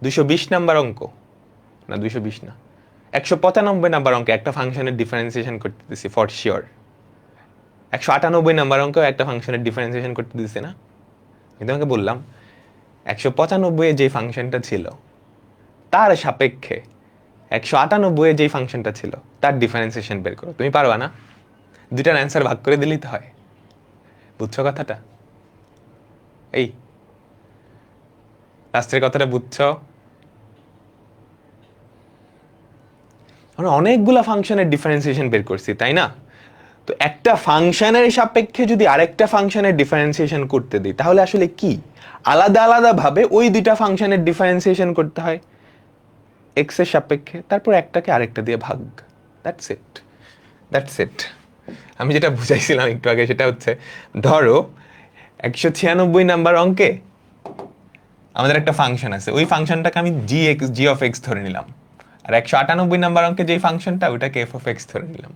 220 নাম্বার অঙ্ক, না 220 না, 195 নাম্বার অঙ্কে একটা ফাংশনের ডিফারেন্সিয়েশন করতে দিছি ফর শিওর। 198 নাম্বার অঙ্কেও একটা ফাংশনের ডিফারেন্সিয়েশন করতে দিছি না? আমি তোমাকে বললাম 195 যে ফাংশনটা ছিল তার সাপেক্ষে 198 যে ফাংশনটা ছিল তার ডিফারেন্সিয়েশন বের করো। তুমি পারবা না? দুইটার অ্যান্সার ভাগ করে দিলেই তো হয়। বুঝছো কথাটা? এই লাস্টের কথাটা বুঝছো? আমরা অনেকগুলা ফাংশনের ডিফারেন্সিয়েশন বের করছি, তাই না? তো একটা ফাংশনের সাপেক্ষে যদি আরেকটা ফাংশনের ডিফারেন্সিয়েশন করতে দিই, তাহলে আসলে কি আলাদা আলাদা ভাবে ওই দুইটা ফাংশনের ডিফারেন্সিয়েশন করতে হয় এক্স এর সাপেক্ষে, তারপর একটাকে আরেকটা দিয়ে ভাগ। That's it. আমি যেটা বুঝাইছিলাম একটু আগে সেটা হচ্ছে, ধরো 196 নাম্বার অঙ্কে আমাদের একটা ফাংশন আছে, ওই ফাংশনটাকে আমি জি অফ এক্স ধরে নিলাম, আর 198 নাম্বার অঙ্কে যে ফাংশনটা ওটাকে এফ অফ এক্স ধরে নিলাম।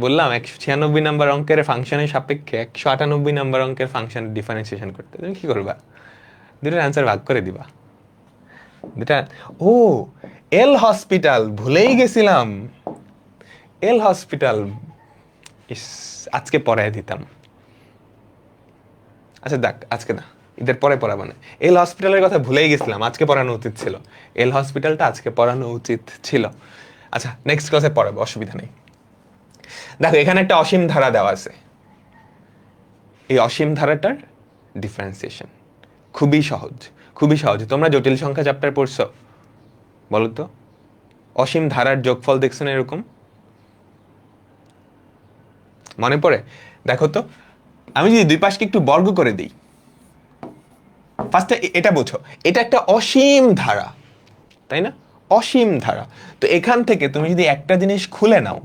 বললাম 196 নাম্বার অঙ্কের ফাংশনের সাপেক্ষে 198 নাম্বার অঙ্কের ফাংশন ডিফারেন্সিয়েশন করতে, তুমি কি করবা? দুটোর অ্যান্সার ভাগ করে দিবা। দুটা। ও, এল হসপিটাল ভুলেই গেছিলাম। এল হসপিটাল ইস, আজকে পড়ায় দিতাম। আচ্ছা দেখ, আজকে না, ঈদের পরে পড়াবো না। এল হসপিটালের কথা ভুলেই গেছিলাম, আজকে পড়ানো উচিত ছিল। এল হসপিটালটা আজকে পড়ানো উচিত ছিল। আচ্ছা, নেক্সট ক্লাসে পড়াবো, অসুবিধা নেই। দেখো, এখানে একটা অসীম ধারা দেওয়া আছে। এই অসীম ধারাটার ডিফারেন্সিয়েশন খুবই সহজ, খুবই সহজ। তোমরা জটিল সংখ্যা চ্যাপ্টার পড়ছো? বলো তো, অসীম ধারার যোগফল দেখছো না এরকম? মনে পড়ে? দেখো তো, আমি যদি দুই পাশকে একটু বর্গ করে দিই, ফার্স্টে এটা বোঝো, এটা একটা অসীম ধারা, তাই না? অসীম ধারা। তো এখান থেকে তুমি যদি একটা জিনিস খুলে নাও,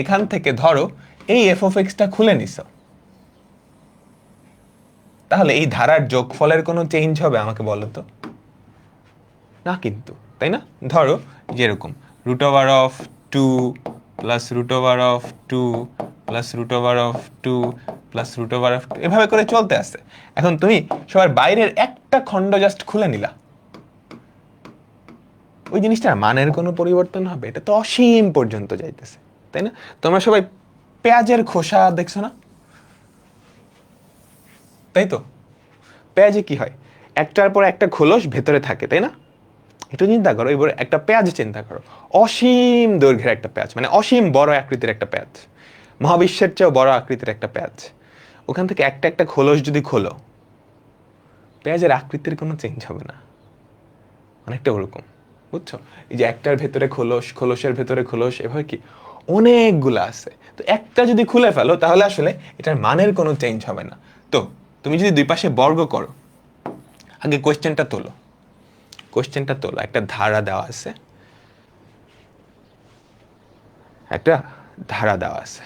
এখান থেকে ধরো এই এফ অফ এক্সটা খুলে নিছো, তাহলে এই ধারার যোগফলের কোনো চেঞ্জ হবে? আমাকে বলো তো। না কিন্তু, তাই না? ধরো যেরকম root over of 2 plus root over of 2 plus root over of 2 plus root over of 2, এভাবে করে চলতে আসছে। এখন তুমি সবার বাইরের একটা খণ্ড জাস্ট খুলে নিলা, ওই জিনিসটার মানের কোনো পরিবর্তন হবে? এটা তো অসীম পর্যন্ত যাইতেছে, তাই না? তোমরা সবাই পেঁয়াজের খোসা দেখছো না? তাই তো, পেঁয়াজে কি হয়, একটার পর একটা খোলস ভেতরে থাকে, তাই না? একটু চিন্তা করো, এবার একটা পেঁয়াজ চিন্তা করো, অসীম দৈর্ঘ্যের একটা পেঁয়াজ, মানে অসীম বড় আকৃতির একটা পেঁয়াজ, মহাবিশ্বের চেয়েও বড় আকৃতির একটা পেঁয়াজ। ওখান থেকে একটা একটা খোলস যদি খোলো, পেঁয়াজের আকৃতির কোনো চেঞ্জ হবে না, অনেকটা ওরকম, বুঝছো? এই যে একটার ভেতরে খোলস, খোলসের ভেতরে খোলস, এভাবে কি অনেকগুলো আছে। তো একটা যদি খুলে ফেলো তাহলে আসলে এটার মানের কোনো চেঞ্জ হবে না। তো তুমি যদি দুই পাশে বর্গ করো, আগে কোয়েশ্চেনটা তোলো, কোয়েশ্চেনটা তোলো। একটা ধারা দেওয়া আছে, একটা ধারা দেওয়া আছে,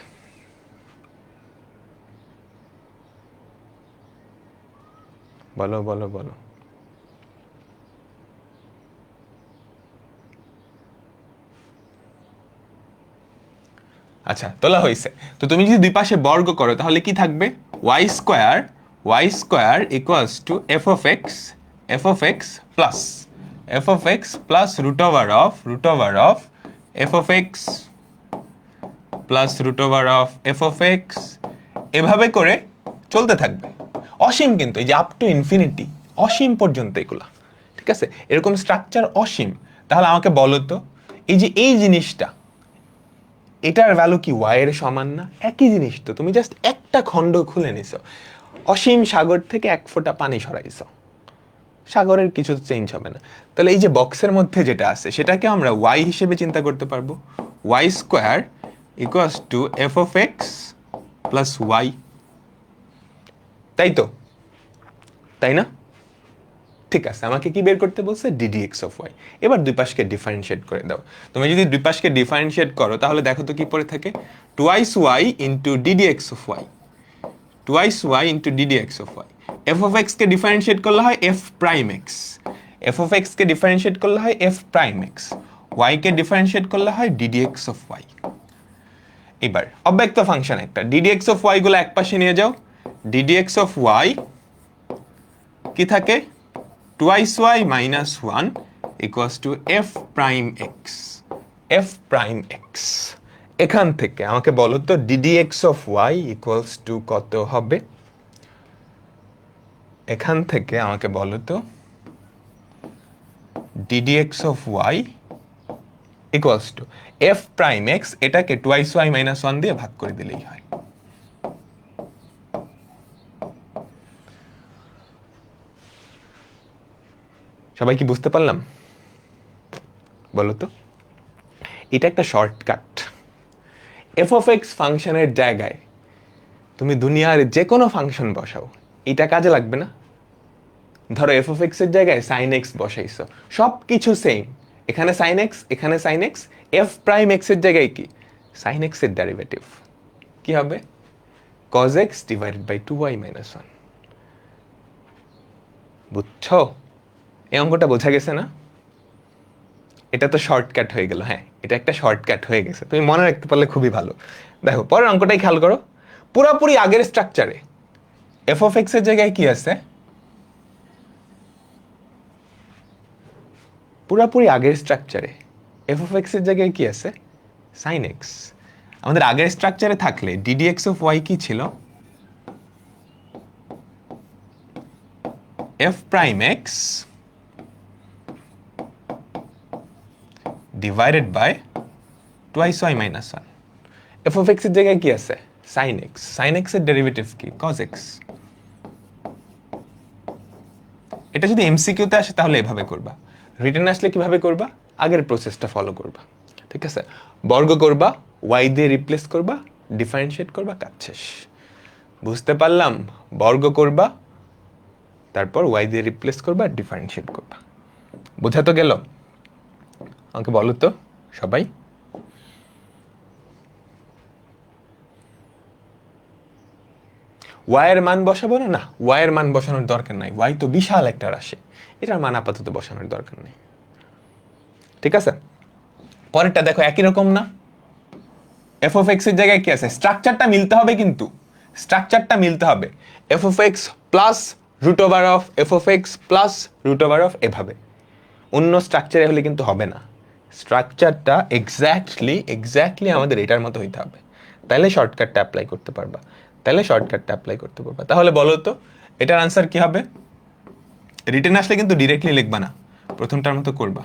বলো বলো বলো। আচ্ছা, তোলা হয়েছে। তো তুমি যদি দুই পাশে বর্গ করো তাহলে কি থাকবে? Y square equals to F of x plus root over of f of x plus root over of f of x, এভাবে করে চলতে থাকবে অসীম, কিন্তু এই যে আপ টু ইনফিনিটি, অসীম পর্যন্ত এগুলা, ঠিক আছে? এরকম স্ট্রাকচার অসীম। তাহলে আমাকে বলো তো, এই যে এই জিনিসটা, এটার ভ্যালু কি ওয়াই এর সমান না? একই জিনিস তো, তুমি জাস্ট একটা খণ্ড খুলে নিছো, অসীম সাগর থেকে এক ফোঁটা পানি সরাইছো, সাগরের কিছু চেঞ্জ হবে না। তাহলে এই যে বক্সের মধ্যে যেটা আছে সেটাকে আমরা ওয়াই হিসেবে চিন্তা করতে পারবো। Y square equals to F of x plus y, তাই তো, তাই না? ঠিক আছে, আমাকে কি বের করতে বলছে? D d x of y. এবার দুই পাশকে ডিফারেন্সিয়েট করে দাও। তুমি যদি দুই পাশকে ডিফারেন্সিয়েট করো তাহলে দেখো তো কি পড়ে থাকে, twice y into d d x of y, twice y into d d x of y. F of x কে ডিফারেন্সিয়েট করলে হয় f prime x, f of x কে ডিফারেন্সিয়েট করলে হয় এফ প্রাইম এক্স, ওয়াই কে ডিফারেন্সিয়েট করলে হয় ডিডি এক্স অফ ওয়াই। এবার অব্যক্ত ফাংশন একটা, ডিডি এক্স অফ ওয়াই গুলো এক পাশে নিয়ে যাও, ডিডি এক্স অফ ওয়াই কি থাকে, twice y minus one equals to f prime x, f prime x. এখান থেকে আমাকে বলো তো d d x of Y equals to কত হবে? এখান থেকে আমাকে বলো তো d d x of Y equals to f prime x, এটাকে টুয়াইস ওয়াই মাইনাস ওয়ান দিয়ে ভাগ করে দিলেই হয়। সবাই কি বুঝতে পারলাম? বলো তো, এটা একটা শর্টকাট। এফ অফ এক্স ফাংশনের জায়গায় তুমি দুনিয়ার যে কোনো ফাংশন বসাও, এটা কাজে লাগবে না? ধরো এফ অফ এক্স এর জায়গায় সাইন এক্স বসাইছো, সব কিছু সেম, এখানে সাইন এক্স, এখানে sine x, f prime x এর জায়গায় কি সাইন এক্স এর ডেরিভেটিভ কি হবে? Cos x divided by 2y minus 1। বুঝছো? এই অঙ্কটা বোঝা গেছে না? এটা তো শর্টকাট হয়ে গেল। হ্যাঁ, এটা একটা শর্টকাট হয়ে গেছে, তুমি মনে রাখতে পারলে খুবই ভালো। দেখো পরের অঙ্কটাই খেয়াল করো, পুরোপুরি আগের স্ট্রাকচারে এফ অফ এক্স এর জায়গায় কি আছে? পুরোপুরি আগের স্ট্রাকচারে এফ অফ এক্স এর জায়গায় কি আছে? Sine x. আমাদের আগের স্ট্রাকচারে থাকলে ডিডি এক্স অফ ওয়াই কি ছিল? F prime x divided by twice y minus one. F of x এর জায়গায় কি আছে? Sine x. সাইন এক্স এর ডেরিভেটিভ কি? Cos x. এটা যদি এমসিকিউতে আসে তাহলে এভাবে করবা, রিটার্ন আসলে কিভাবে করবা? আগের প্রসেসটা ফলো করবা, ঠিক আছে? বর্গ করবা, ওয়াই দিয়ে রিপ্লেস করবা, ডিফারেন্সিয়েট করবা, কাজ শেষ। বুঝতে পারলাম? বর্গ করবা, তারপর ওয়াই দিয়ে রিপ্লেস করবা, ডিফারেন্সিয়েট করবা। বোঝা তো গেল? আমাকে বলো তো সবাই। ওয়াই এর মান বসাবো না? না, ওয়াই এর মান বসানোর দরকার নাই, ওয়াই তো বিশাল একটা রাশি, এটার মান আপাতত বসানোর দরকার নেই, ঠিক আছে? পরেরটা দেখো, একই রকম না? এফ অফ এক্স এর জায়গায় কি আছে? স্ট্রাকচারটা মিলতে হবে, কিন্তু স্ট্রাকচারটা মিলতে হবে। F of x plus root over of f of x plus root over of, এভাবে। অন্য স্ট্রাকচারে হলে কিন্তু হবে না, স্ট্রাকচারটা এক্স্যাক্টলি আমাদের এটার মতো হইতে হবে, তাহলে শর্টকাটটা অ্যাপ্লাই করতে পারবা, তাহলে শর্টকাটটা অ্যাপ্লাই করতে পারবা। তাহলে বলো তো এটার আনসার কি হবে? রিটেন আসলে কিন্তু ডিরেক্টলি লিখবা না, প্রথমটার মতো করবা।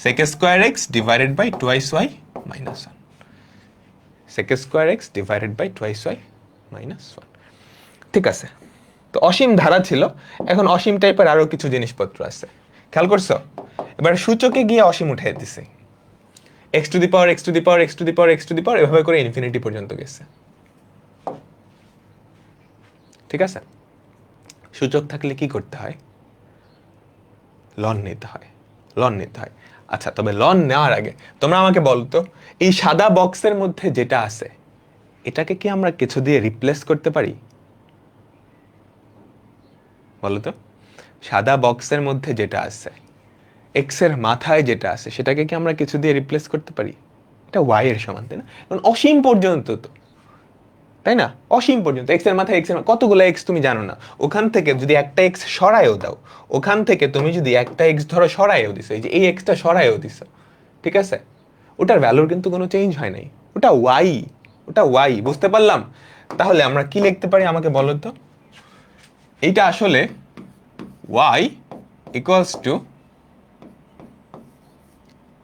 sec square x divided by twice y minus 1, sec square x divided by twice y minus 1। ঠিক আছে, তো অসীম ধারা ছিল, এখন অসীম টাইপের আরো কিছু জিনিসপত্র আছে, খেয়াল করছো? এবার সূচকে গিয়ে অসীম উঠাই দিছে, x to the power x to the power x to the power x to the power এভাবে করে ইনফিনিটি পর্যন্ত গেছে। ঠিক আছে, সূচক থাকলে কি করতে হয়? লন নিতে হয়, লন নিতে হয়। আচ্ছা, তবে লন নেওয়ার আগে তোমরা আমাকে বলতো, এই সাদা বক্সের মধ্যে যেটা আছে এটাকে কি আমরা কিছু দিয়ে রিপ্লেস করতে পারি? বলো তো, সাদা বক্সের মধ্যে যেটা আছে, এক্স এর মাথায় যেটা আছে, সেটাকে কি আমরা কিছু দিয়ে রিপ্লেস করতে পারি? এটা ওয়াই এর সমান, তাই না? কারণ অসীম পর্যন্ত তো, তাই না? অসীম পর্যন্ত এক্স এর মাথায় এক্স এর কতগুলো এক্স তুমি জানো না, ওখান থেকে যদি একটা এক্স সরায়ও দাও, ওখান থেকে তুমি যদি একটা এক্স ধরো সরায়ও দিছো, এই যে এই এক্সটা সরায়ও দিছো, ঠিক আছে, ওটার ভ্যালুর কিন্তু কোনো চেঞ্জ হয় নাই, ওটা ওয়াই, ওটা ওয়াই। বুঝতে পারলাম? তাহলে আমরা কি লিখতে পারি আমাকে বলো তো? এইটা আসলে y equals to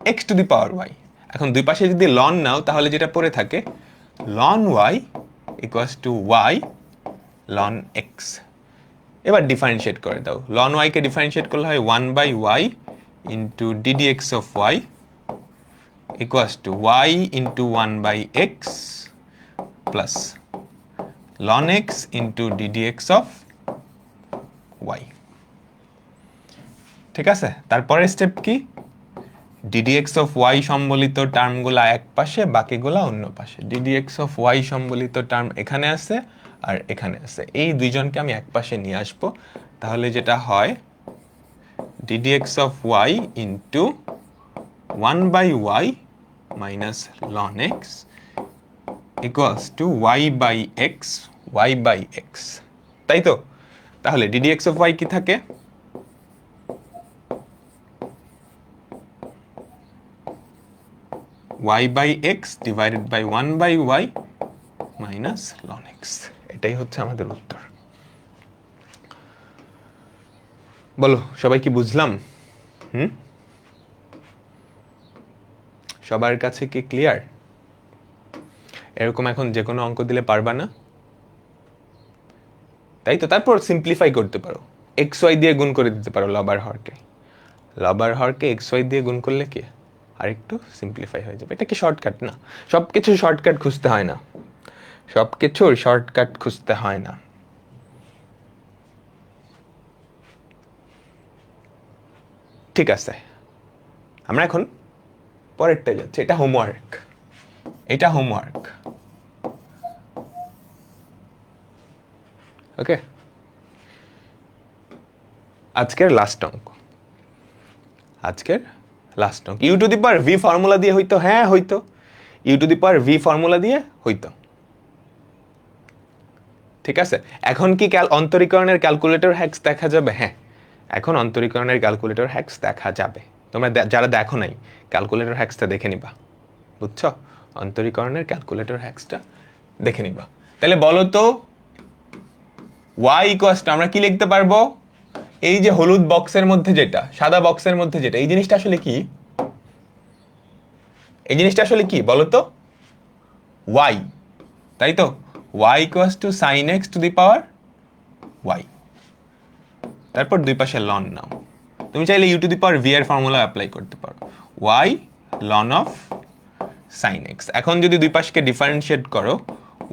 x to the power y. এখন দুই পাশে যদি লন নাও তাহলে যেটা পড়ে থাকে ln y equals to y ln x. এবার ডিফারেন্সিয়েট করে দাও, লন ওয়াই কে ডিফারেন্সিয়েট করলে হয় 1/y into ddx of Y equals to y into 1/x plus ln x into ddx of y. ঠিক আছে, তারপরের স্টেপ কি? ddx অফ ওয়াই সম্বলিত টার্মগুলা এক পাশে, বাকিগুলা অন্য পাশে। ddx অফ ওয়াই সম্বলিত টার্ম এখানে আছে আর এখানে আছে, এই দুইজনকে আমি এক পাশে নিয়ে আসবো, তাহলে যেটা হয় ddx of y into 1/y minus ln x equals to y by x, তাই তো? তাহলে ddx অফ ওয়াই কি থাকে? y by x divided by 1/y minus ln x. এটাই হচ্ছে আমাদের উত্তর। বলো সবাই কি বুঝলাম? সবার কাছে কি ক্লিয়ার? এরকম এখন যে কোনো অঙ্ক দিলে পারবা না, তাই তো? তারপর সিম্পলিফাই করতে পারো, এক্স ওয়াই দিয়ে গুণ করে দিতে পারো লব আর হরকে, লব আর হরকে এক্স ওয়াই দিয়ে গুণ করলে কি আর একটু সিম্পলিফাই হয়ে যাবে। এটা কি শর্টকাট না? সবকিছু শর্টকাট খুঁজতে হয় না, সবকিছুর শর্টকাট খুঁজতে হয় না। ঠিক আছে, আমরা এখন পরেরটা যাচ্ছি, এটা হোমওয়ার্ক, এটা হোমওয়ার্ক। ওকে, আজকের লাস্ট অঙ্ক, আজকের লাস্ট অঙ্ক। U to the power v formula দিয়ে হইতো, হ্যাঁ হইতো, u to the power v formula দিয়ে হইতো। ঠিক আছে, এখন কি অন্তরীকরণের ক্যালকুলেটর হ্যাক্স দেখা যাবে? হ্যাঁ, এখন অন্তরীকরণের ক্যালকুলেটর হ্যাক্স দেখা যাবে। তোমরা যারা দেখো নাই, ক্যালকুলেটর হ্যাক্সটা দেখে নিবা, বুঝছো? অন্তরীকরণের ক্যালকুলেটর হ্যাক্সটা দেখে নিবা। তাহলে বলো তো, ওয়াই ইকুয়ালস টু আমরা কি লিখতে পারবো? এই যে হলুদ বক্সের মধ্যে যেটা, সাদা বক্সের মধ্যে যেটা, এই জিনিসটা আসলে কি? এই জিনিসটা আসলে কি বলো তো? ওয়াই, তাই তো? Y equals to sine x to the power y. তারপর দুই পাশে লন নাও, তুমি চাইলে u to the power v এর ফর্মুলা অ্যাপ্লাই করতে পারো, y ln of sine x. এখন যদি দুই পাশকে ডিফারেন্সিয়েট করো,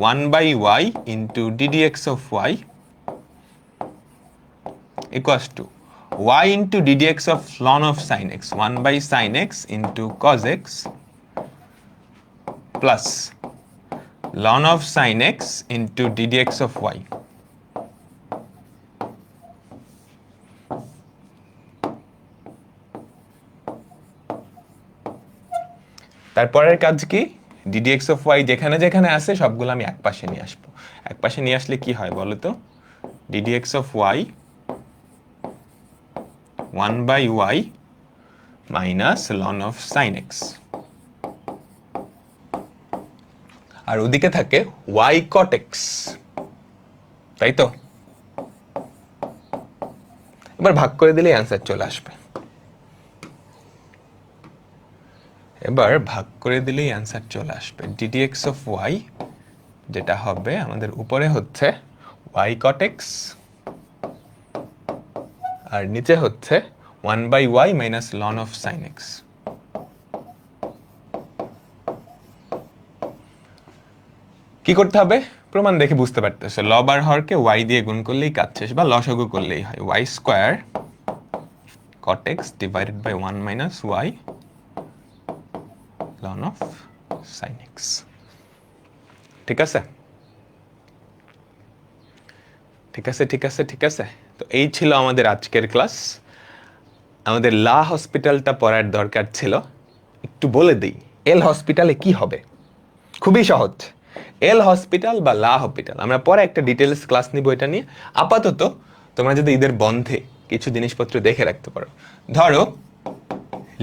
1/y into ddx of y equals to y into ddx of ln of sin x, 1/sin x into cos x plus ln of sin x into ddx of y. তারপরের কাজ কি? ddx of y যেখানে যেখানে আছে সবগুলো আমি এক পাশে নিয়ে আসবো। এক পাশে নিয়ে আসলে কি হয় বলো তো? ddx of y 1/y minus ln of sin x, আর ওদিকে থাকে y cot x, তাই তো? এবার ভাগ করে দিলেই অ্যান্সার চলে আসবে। এবার ভাগ করে দিলেই অ্যান্সার চলে আসবে। ddx অফ ওয়াই যেটা হবে আমাদের উপরে হচ্ছে y cot x আর নিচে হচ্ছে 1/y minus ln of sin x। কি করতে হবে? প্রমাণ দেখে বুঝতে পারতেছো, লব আর হরকে y দিয়ে গুণ করলেই কাজ শেষ, বা লসাগু করলেই হয়। y square cot x divided by 1 minus y ln of sin x। ঠিক আছে, ঠিক আছে, ঠিক আছে, ঠিক আছে। তো এই ছিল আমাদের আজকের ক্লাস। আমাদের লা হসপিটালটা পড়ার দরকার ছিল। একটু বলে দিই, এল হসপিটালে কি হবে। খুবই সহজ। এল হসপিটাল বা লা হসপিটাল আমরা পরে একটা ডিটেলস ক্লাস নিব এটা নিয়ে। আপাতত তোমরা যদি ঈদের বন্ধে কিছু জিনিসপত্র দেখে রাখতে পারো, ধরো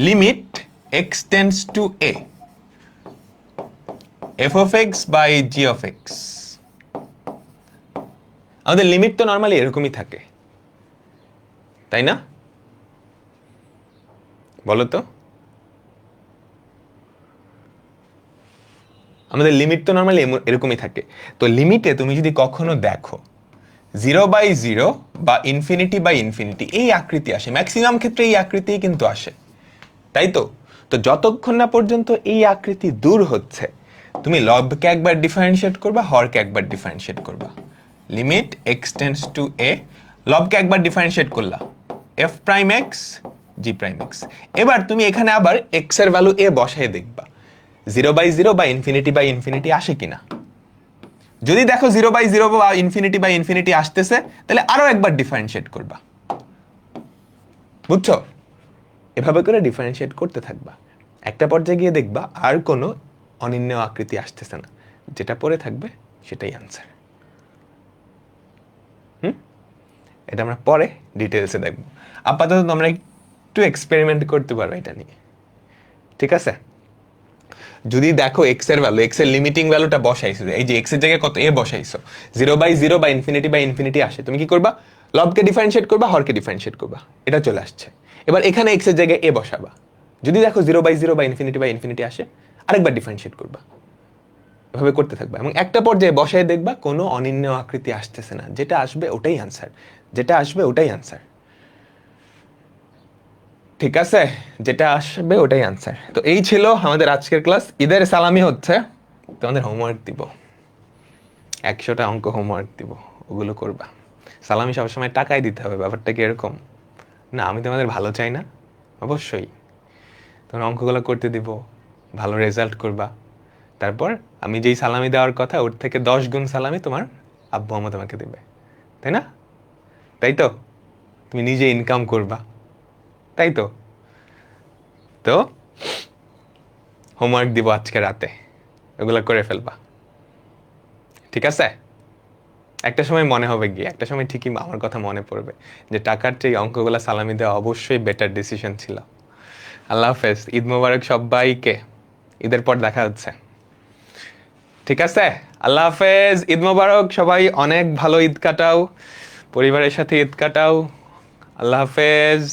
limit x tends to a f of x by g of x। আমাদের লিমিট তো নর্মালি এরকমই থাকে, তাই না? বলো তো, আমাদের লিমিট তো নর্মালি এরকমই থাকে। তো লিমিটে তুমি যদি কখনো দেখো 0/0 বা ইনফিনিটি এই আকৃতি আসে, ম্যাক্সিমাম ক্ষেত্রে এই আকৃতি কিন্তু আসে, তাই তো? তো যতক্ষণ না পর্যন্ত এই আকৃতি দূর হচ্ছে, তুমি লবকে একবার ডিফারেন্সিয়েট করবা, হরকে একবার ডিফারেন্সিয়েট করবা। Limit x tends to a, লবকে একবার ডিফারেন্সিয়েট করলা, f prime x g prime x। এবার তুমি এখানে আবার x এর ভ্যালু a বসায় দেখবা 0/0 বা ইনফিনিটি আসে কিনা। যদি দেখো 0/0 বা ইনফিনিটি আসতেছে, তাহলে আরো একবার ডিফারেন্সিয়েট করবা। বুঝছো? এভাবে করে ডিফারেন্সিয়েট করতে থাকবা। একটা পর্যায়ে গিয়ে দেখবা আর কোনো অনির্ণেয় আকৃতি আসতেছে না, যেটা পরে থাকবে সেটাই আনসার। এটা আমরা পরে ডিটেলসে দেখব। আপাতত তোমরা একটু এক্সপেরিমেন্ট করতে পারো এটা নিয়ে, ঠিক আছে? যদি দেখো x এর ভ্যালু, x এর লিমিটিং ভ্যালুটা বসাইছো, এই যে x এর জায়গায় কত a বসাইছো, 0/0 বা ইনফিনিটি আসে, তুমি কি করবা? লবকে ডিফারেন্সিয়েট করবা, হরকে ডিফারেন্সিয়েট করবা, এটা চলে আসছে। এবার এখানে x এর জায়গায় a বসাবা। যদি দেখো 0/0 বা ইনফিনিটি আসে, আরেকবার ডিফারেন্সিয়েট করবা। এভাবে করতে থাকবা এবং একটা পর্যায়ে বসায় দেখবা কোনো অনির্ণেয় আকৃতি আসতেছে না, যেটা আসবে ওটাই আনসার, যেটা আসবে ওটাই আনসার। ঠিক আছে, যেটা আসবে ওটাই আনসার। তো এই ছিল আমাদের আজকের ক্লাস। ঈদের সালামি হচ্ছে তোমাদের হোমওয়ার্ক দিব, 100টা অঙ্ক হোমওয়ার্ক দিব, ওগুলো করবা। সালামি সবসময় টাকায় দিতে হবে, ব্যাপারটা কি এরকম না? আমি তোমাদের ভালো চাই না? অবশ্যই তোমার অঙ্কগুলো করতে দিব, ভালো রেজাল্ট করবা। তারপর আমি যেই সালামি দেওয়ার কথা ওর থেকে 10 গুণ সালামি তোমার আব্বু আম্মা তোমাকে দেবে, তাই না? তাই তো? তুমি নিজে ইনকাম করবা, তাই তো? তো হোমওয়ার্ক দিব আজকে রাতে, ওগুলো করে ফেলবা, ঠিক আছে? একটা সময় মনে হবে গিয়ে, একটা সময় ঠিকই আমার কথা মনে পড়বে যে টাকার চেয়ে অঙ্কগুলা সালামি দেওয়া অবশ্যই বেটার ডিসিশন ছিল। আল্লাহ হাফেজ, ঈদ মোবারক সবাইকে। ঈদের পর দেখা হচ্ছে, ঠিক আছে? আল্লাহ হাফেজ, ঈদ মোবারক। সবাই অনেক ভালো ঈদ কাটাও, পরিবারের সাথে ঈদ কাটাও। আল্লাহ হাফেজ।